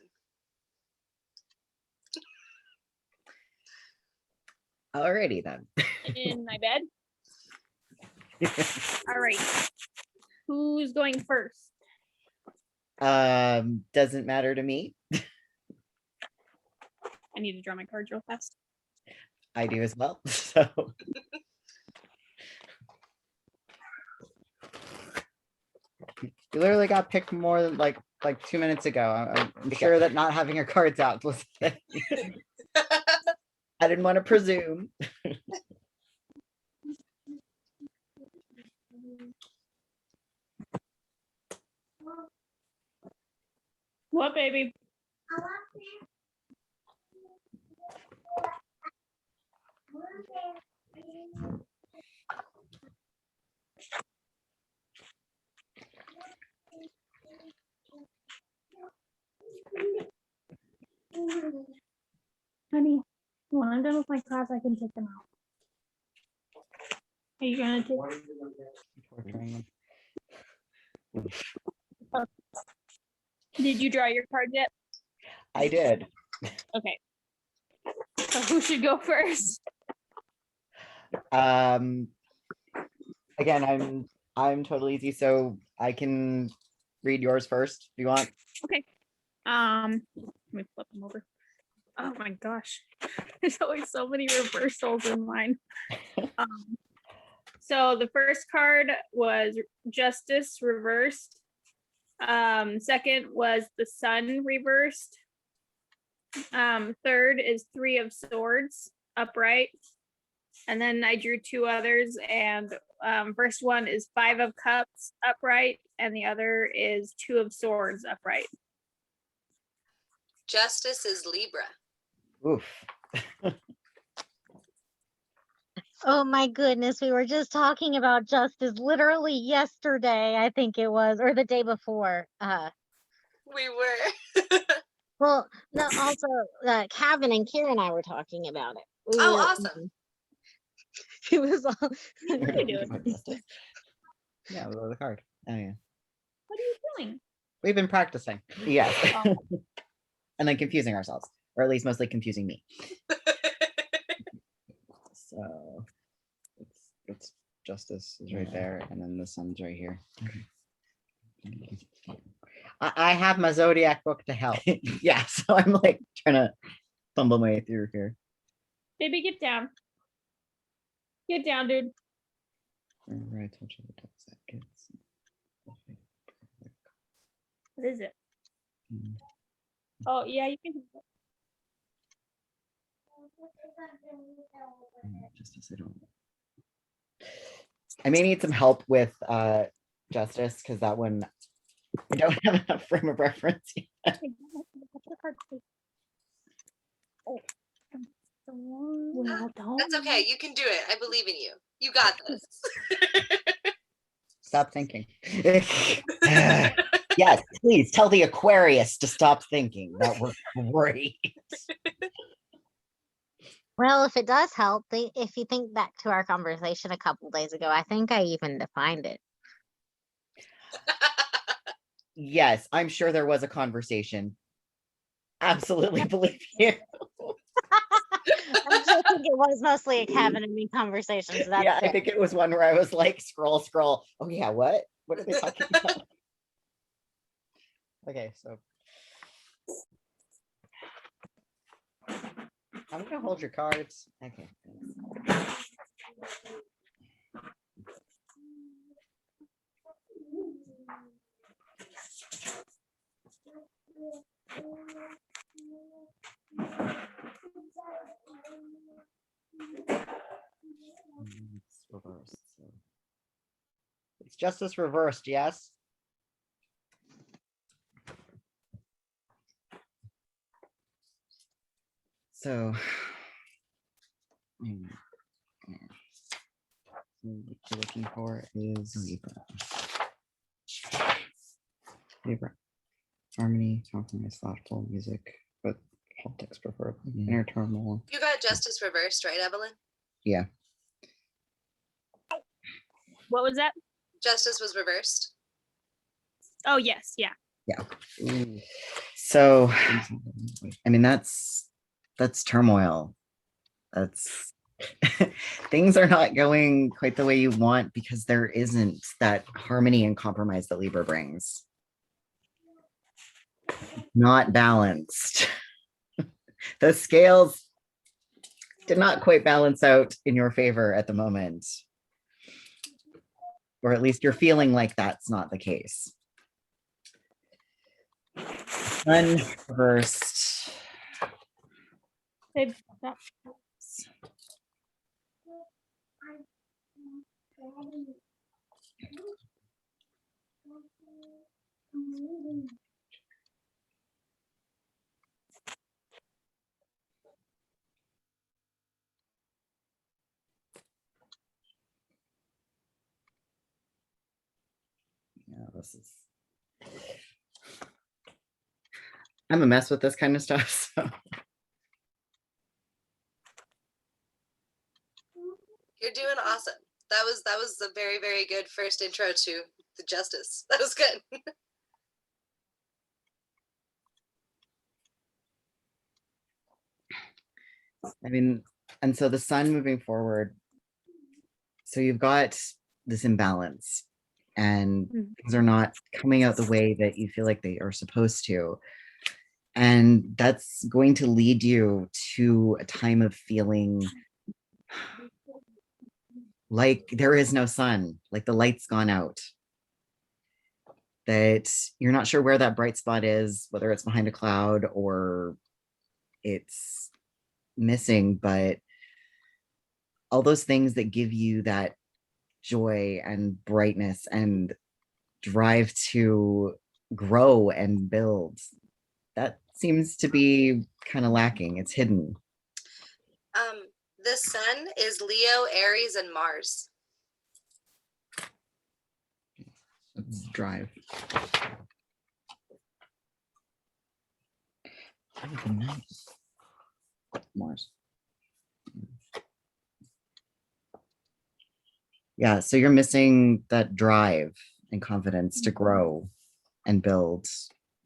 Alrighty then. In my bed. All right. Who's going first? Doesn't matter to me. I need to draw my cards real fast. I do as well. So you literally got picked more than like 2 minutes ago. I'm sure that not having your cards out was I didn't want to presume. What, baby? Honey, when I'm done with my class, I can take them out. Are you gonna take? Did you draw your card yet? I did. Okay. So who should go first? Again, I'm totally easy, so I can read yours first if you want. Okay. Let me flip them over. Oh my gosh. There's always so many reversals in mine. So the first card was Justice reversed. Second was the Sun reversed. Third is Three of Swords upright. And then I drew two others, and first one is 5 of Cups upright, and the other is 2 of Swords upright. Justice is Libra. Oof. Oh my goodness, we were just talking about justice literally yesterday, I think it was, or the day before. We were. Well, no, also Kevin and Kira and I were talking about it. We Oh, were, awesome. It was all What are you doing? Yeah, the card. Oh yeah. What are you doing? We've been practicing. Yes. Oh. And then confusing ourselves, or at least mostly confusing me. So it's justice is right there, and then the sun's right here. I have my zodiac book to help. Yeah, so I'm like trying to fumble my way through here. Baby, get down. Get down, dude. Where I told you the text that gets. What is it? Mm. Oh, yeah, you can. Justice, I may need some help with justice, because that one I don't have enough frame of reference yet. Well, don't. That's okay. You can do it. I believe in you. You got this. Stop thinking. Yes, please tell the Aquarius to stop thinking. That works great. well, if it does help, if you think back to our conversation a couple days ago, I think I even defined it. Yes, I'm sure there was a conversation. Absolutely believe you. I just think it was mostly a Kevin and me conversation. So that's Yeah, I it. think it was one where I was like, scroll. Oh yeah, what? What are they talking about? Okay, so I'm gonna hold your cards. Okay. Thanks. It's reversed. So. It's justice reversed, yes. So, what you're looking for is Libra. Harmony, compromise, thoughtful music, but politics preferably. Inner turmoil. You got justice reversed, right, Evelyn? Yeah. What was that? Justice was reversed. Oh, yes, yeah. So, I mean, that's turmoil. That's things are not going quite the way you want because there isn't that harmony and compromise that Libra brings. Not balanced. The scales did not quite balance out in your favor at the moment. Or at least you're feeling like that's not the case. Unreversed. Babe, stop. Yeah, this is. I'm a mess with this kind of stuff. So. You're doing awesome. That was a very, very good first intro to the justice. That was good. I mean, and so the sun moving forward. So you've got this imbalance and things are not coming out the way that you feel like they are supposed to. And that's going to lead you to a time of feeling like there is no sun, like the light's gone out. That you're not sure where that bright spot is, whether it's behind a cloud or it's missing, but all those things that give you that joy and brightness and drive to grow and build, that seems to be kind of lacking. It's hidden. The sun is Leo, Aries, and Mars. Let's drive. Oh, nice. Mars. Yeah, so you're missing that drive and confidence to grow and build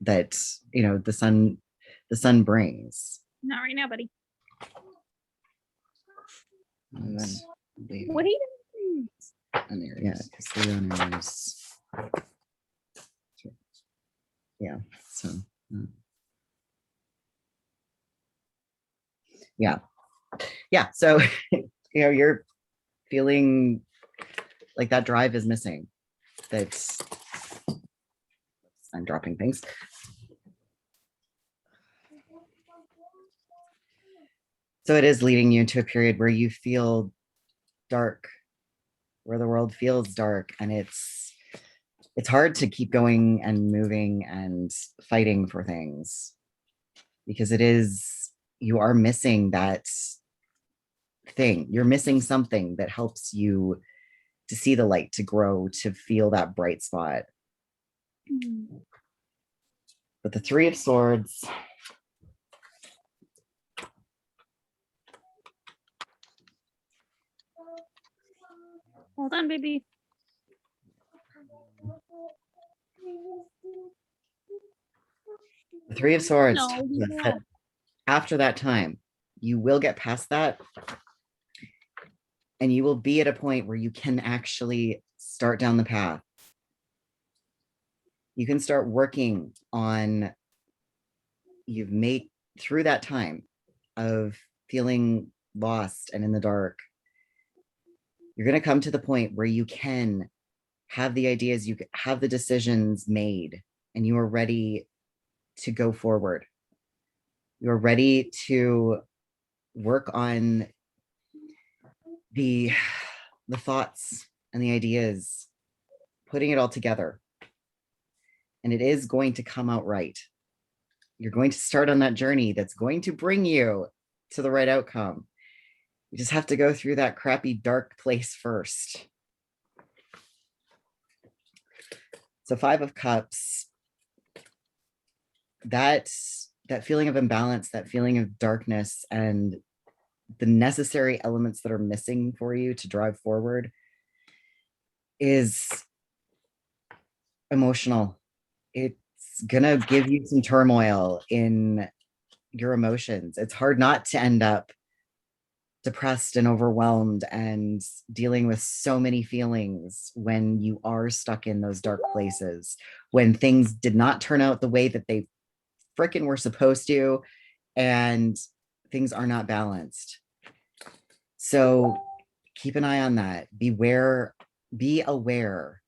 that, you know, the sun brings. Not right now, buddy. And then Leo. What are you doing? And there, yeah, because Leo and Aries. Yeah, so yeah, so you know, you're feeling like that drive is missing. That's, I'm dropping things. So it is leading you into a period where you feel dark, where the world feels dark, and it's hard to keep going and moving and fighting for things, because it is, you are missing that thing. You're missing something that helps you to see the light, to grow, to feel that bright spot. But the Three of Swords, Hold on, baby. the Three of Swords, No, yes, no. that after that time, you will get past that, and you will be at a point where you can actually start down the path. You can start working on, you've made through that time of feeling lost and in the dark. You're going to come to the point where you can have the ideas, you have the decisions made, and you are ready to go forward. You're ready to work on the thoughts and the ideas, putting it all together. And it is going to come out right. You're going to start on that journey that's going to bring you to the right outcome. You just have to go through that crappy, dark place first. So Five of Cups, that feeling of imbalance, that feeling of darkness, and the necessary elements that are missing for you to drive forward is emotional. It's gonna give you some turmoil in your emotions. It's hard not to end up depressed and overwhelmed and dealing with so many feelings when you are stuck in those dark places, when things did not turn out the way that they frickin' were supposed to, and things are not balanced. So keep an eye on that. Be aware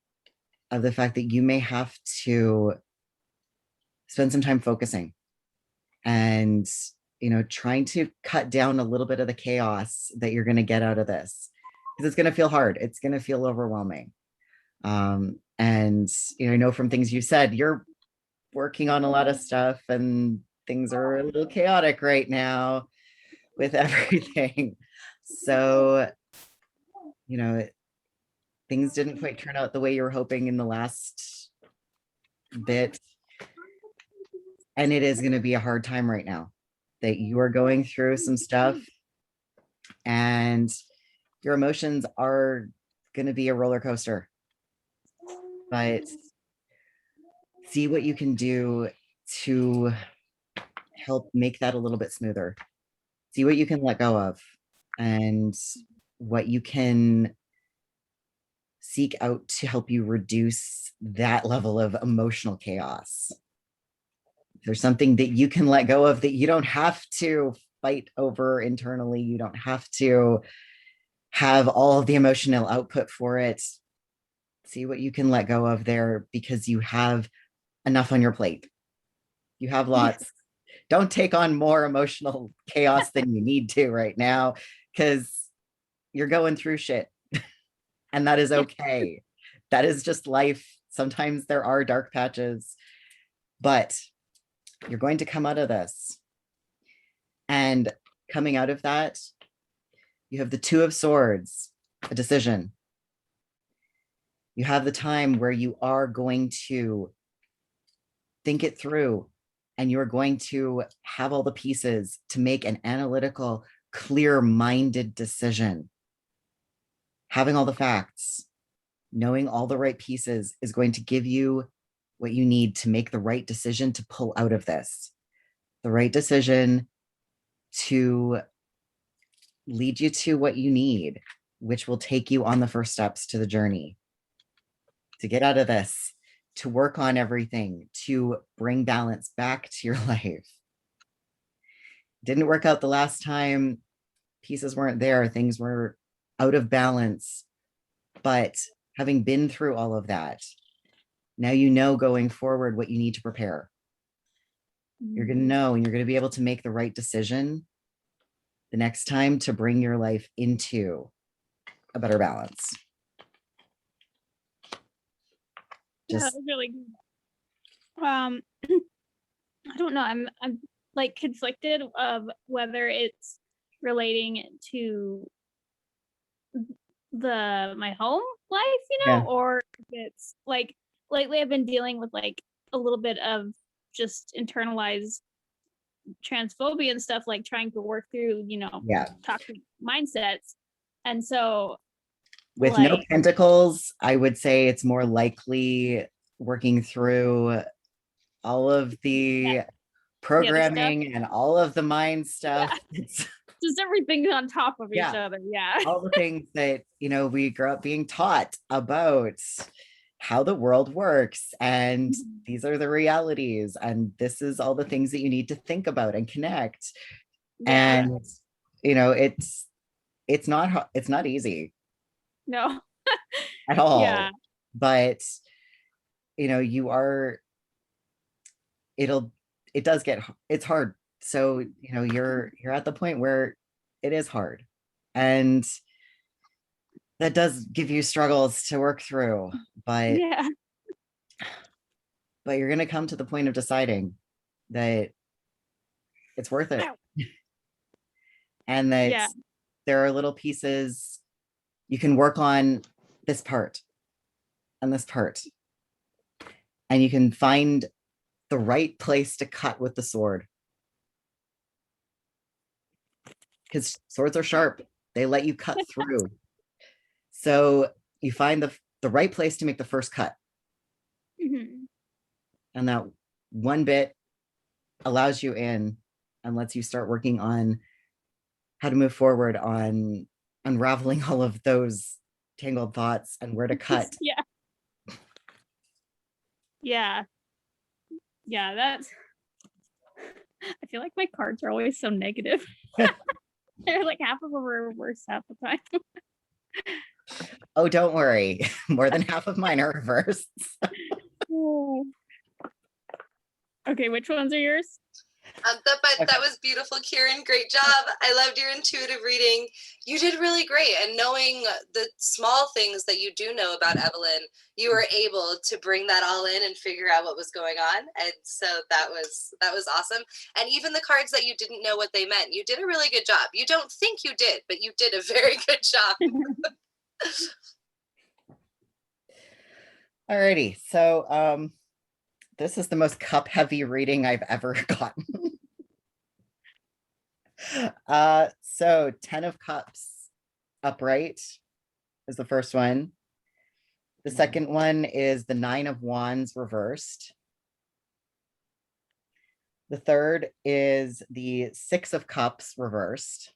of the fact that you may have to spend some time focusing and, you know, trying to cut down a little bit of the chaos that you're going to get out of this, because it's going to feel hard. It's going to feel overwhelming. And, you know, I know from things you said, you're working on a lot of stuff and things are a little chaotic right now with everything. So, you know, things didn't quite turn out the way you were hoping in the last bit. And it is going to be a hard time right now that you are going through some stuff, and your emotions are going to be a roller coaster. But see what you can do to help make that a little bit smoother. See what you can let go of and what you can seek out to help you reduce that level of emotional chaos. If there's something that you can let go of that you don't have to fight over internally, you don't have to have all of the emotional output for it, see what you can let go of there, because you have enough on your plate. You have lots. Don't take on more emotional chaos than you need to right now, because you're going through shit. And that is okay. That is just life. Sometimes there are dark patches, but you're going to come out of this. And coming out of that, you have the Two of Swords, a decision. You have the time where you are going to think it through, and you're going to have all the pieces to make an analytical, clear-minded decision. Having all the facts, knowing all the right pieces is going to give you what you need to make the right decision to pull out of this. The right decision to lead you to what you need, which will take you on the first steps to the journey. To get out of this, to work on everything, to bring balance back to your life. Didn't work out the last time, pieces weren't there, things were out of balance. But having been through all of that, now you know going forward what you need to prepare. You're going to know, and you're going to be able to make the right decision the next time to bring your life into a better balance. Yeah, Just that was really good. I don't know. I'm like conflicted of whether it's relating to my home life, Yeah. or if it's like lately I've been dealing with like a little bit of just internalized transphobia and stuff, like trying to work through, yeah. toxic mindsets. And so With no like, pentacles, I would say it's more likely working through all of the programming and all of the mind stuff. It's just everything on top of each Yeah. other. Yeah. all the things that, we grew up being taught about how the world works, and these are the realities, and this is all the things that you need to think about and connect. Yeah. And it's not easy No. at all. Yeah. But it's hard. So you're at the point where it is hard, and that does give you struggles to work through, but Yeah. you're going to come to the point of deciding that it's worth it. And that Yeah. there are little pieces you can work on, this part and this part, and you can find the right place to cut with the sword, because swords are sharp. They let you cut through. So you find the right place to make the first cut. Mhm. And that one bit allows you in and lets you start working on how to move forward on unraveling all of those tangled thoughts and where to cut. Yeah. Yeah. Yeah, that's I feel like my cards are always so negative. They're like half of them are reversed half the time. Oh, don't worry. More than half of mine are reversed. Okay, which ones are yours? That was beautiful, Kieran. Great job. I loved your intuitive reading. You did really great. And knowing the small things that you do know about Evelyn, you were able to bring that all in and figure out what was going on. And so that was awesome. And even the cards that you didn't know what they meant, you did a really good job. You don't think you did, but you did a very good job. Alrighty, so this is the most cup heavy reading I've ever gotten. So 10 of Cups upright is the first one. The second one is the 9 of Wands reversed. The third is the 6 of Cups reversed.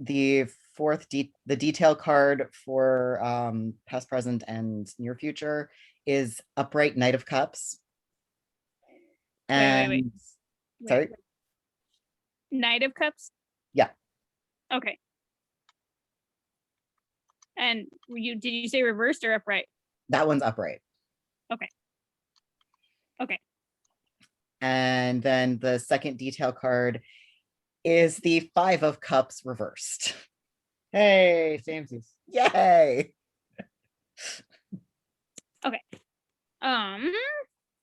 The fourth, the detail card for past, present, and near future is upright Knight of Cups. And Wait. sorry, Knight of Cups? Yeah. Okay. And did you say reversed or upright? That one's upright. Okay. And then the second detail card is the Five of Cups reversed. Hey, samesies. Yay! Let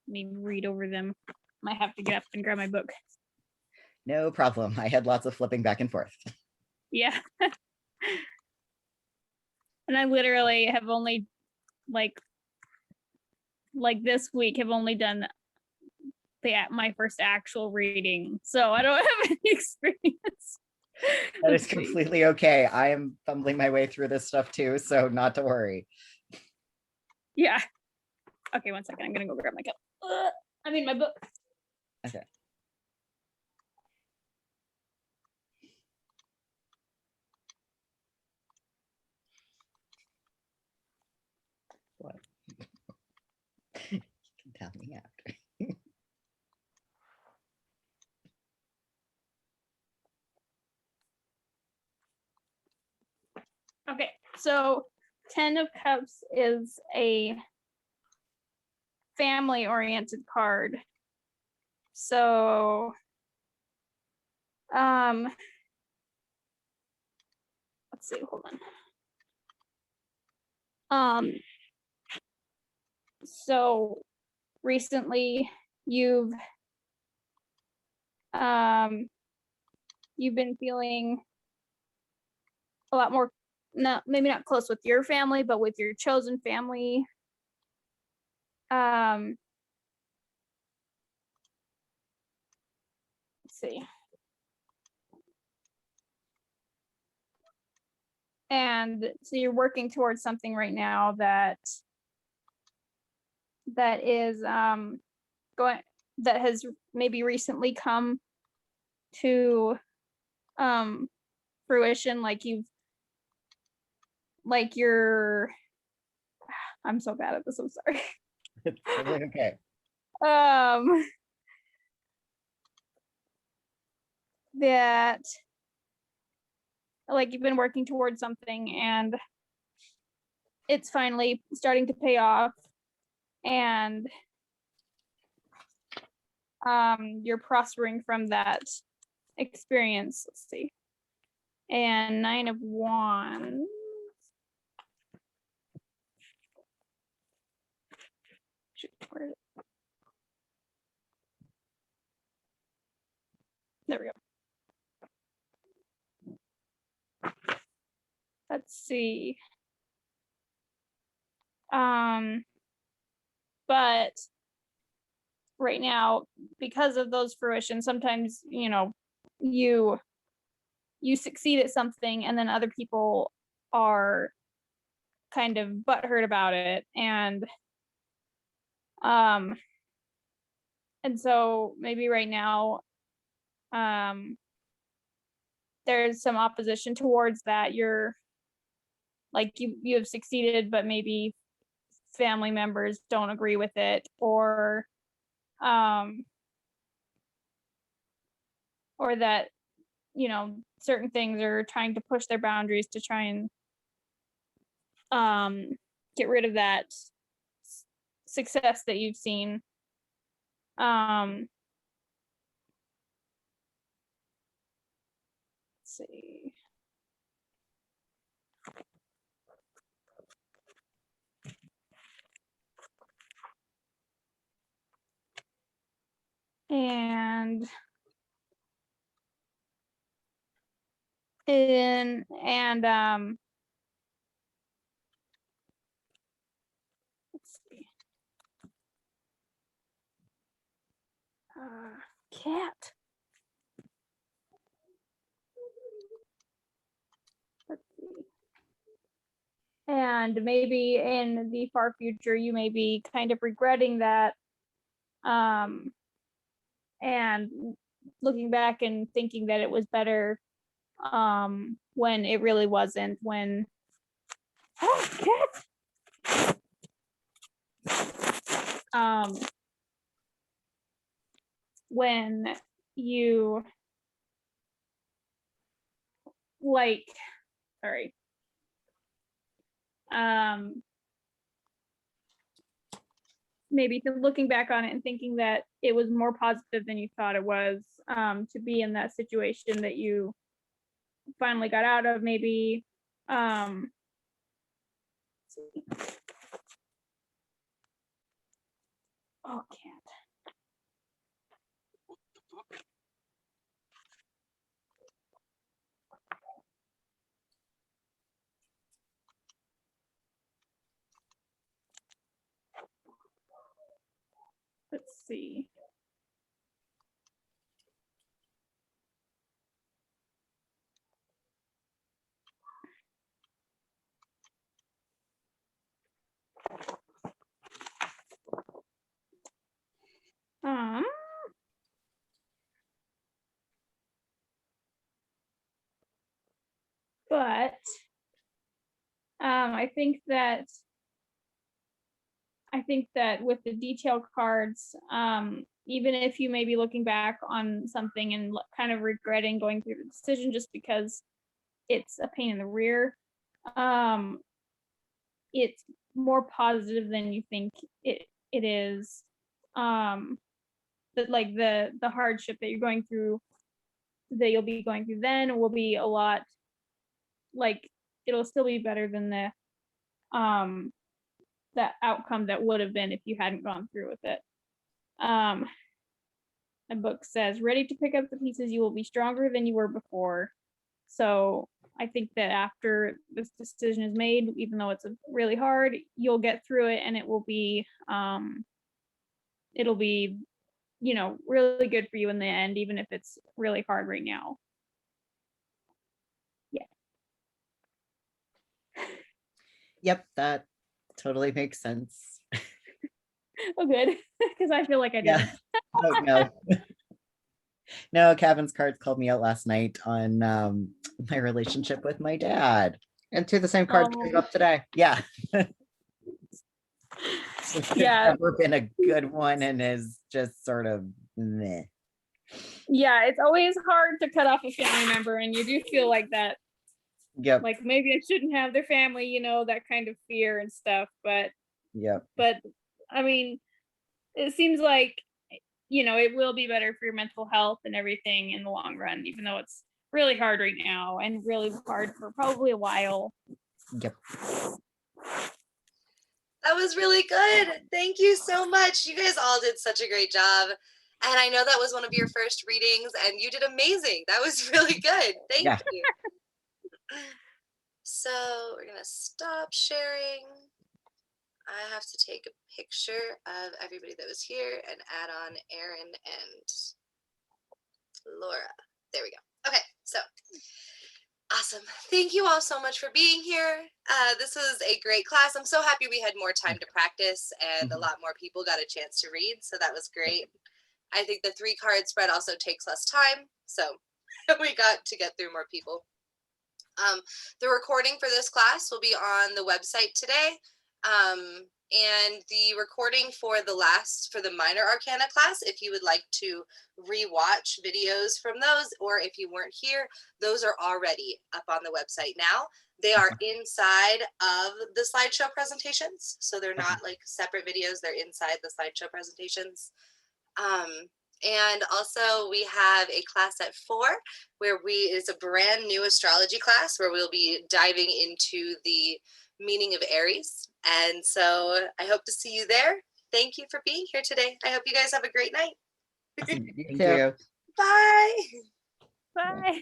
me read over them. Might have to get up and grab my book. No problem. I had lots of flipping back and forth. Yeah. And I literally have only like this week have only done my first actual reading, so I don't have any experience. That is Let's see. completely okay. I am fumbling my way through this stuff too, so not to worry. Yeah. Okay, 1 second. I'm gonna go grab my cup. I mean my book. Okay. What? You can tell me after. Okay, so 10 of Cups is a family-oriented card. So, let's see, hold on. So recently you've been feeling a lot more, maybe not close with your family, but with your chosen family. Let's see. And so you're working towards something right now that is that has maybe recently come to fruition, I'm so bad at this, I'm sorry. It's totally okay. That like you've been working towards something and it's finally starting to pay off, and you're prospering from that experience. Let's see. And 9 of Wands. Shoot, where is it? There we go. Let's see. But right now, because of those fruition, sometimes, you succeed at something and then other people are kind of butthurt about it, and so maybe right now there's some opposition towards that. You're like you have succeeded, but maybe family members don't agree with it, or that certain things are trying to push their boundaries to try and get rid of that success that you've seen. Let's see. And let's see. Cat. Let's see. And maybe in the far future, you may be kind of regretting that, and looking back and thinking that it was better, when it really wasn't. When when you sorry. maybe looking back on it and thinking that it was more positive than you thought it was, to be in that situation that you finally got out of, maybe. Let's see. Oh, can't. Let's see. But I think that with the detail cards, even if you may be looking back on something and kind of regretting going through the decision just because it's a pain in the rear, it's more positive than you think it is. That like the hardship that you're going through, that you'll be going through then, will be a lot, like, it'll still be better than the that outcome that would have been if you hadn't gone through with it. The book says, ready to pick up the pieces, you will be stronger than you were before. So I think that after this decision is made, even though it's really hard, you'll get through it, and it'll be really good for you in the end, even if it's really hard right now. Yeah. Yep, that totally makes sense. Oh, good, because I feel like I did. Yeah. Oh, no. No, Kevin's cards called me out last night on my relationship with my dad. And two of the same cards came up today. Yeah. Yeah. Never been a good one and is just sort of meh. Yeah, it's always hard to cut off a family member, and you do feel like that. Yep. Like maybe I shouldn't have their family, that kind of fear and stuff. But Yep. But I mean, it seems like it will be better for your mental health and everything in the long run, even though it's really hard right now and really hard for probably a while. Yep. That was really good. Thank you so much. You guys all did such a great job. And I know that was one of your first readings, and you did amazing. That was really good. Thank you. So we're going to stop sharing. I have to take a picture of everybody that was here and add on Erin and Laura. There we go. Okay, so awesome. Thank you all so much for being here. This was a great class. I'm so happy we had more time to practice and a lot more people got a chance to read. So that was great. I think the 3-card spread also takes less time. So we got to get through more people. The recording for this class will be on the website today. And the recording for the minor arcana class, if you would like to rewatch videos from those, or if you weren't here, those are already up on the website now. They are inside of the slideshow presentations. So they're not like separate videos, they're inside the slideshow presentations. And also we have a class at 4 where it's a brand new astrology class where we'll be diving into the meaning of Aries. And so I hope to see you there. Thank you for being here today. I hope you guys have a great night. Awesome. Thank you. Bye. Bye.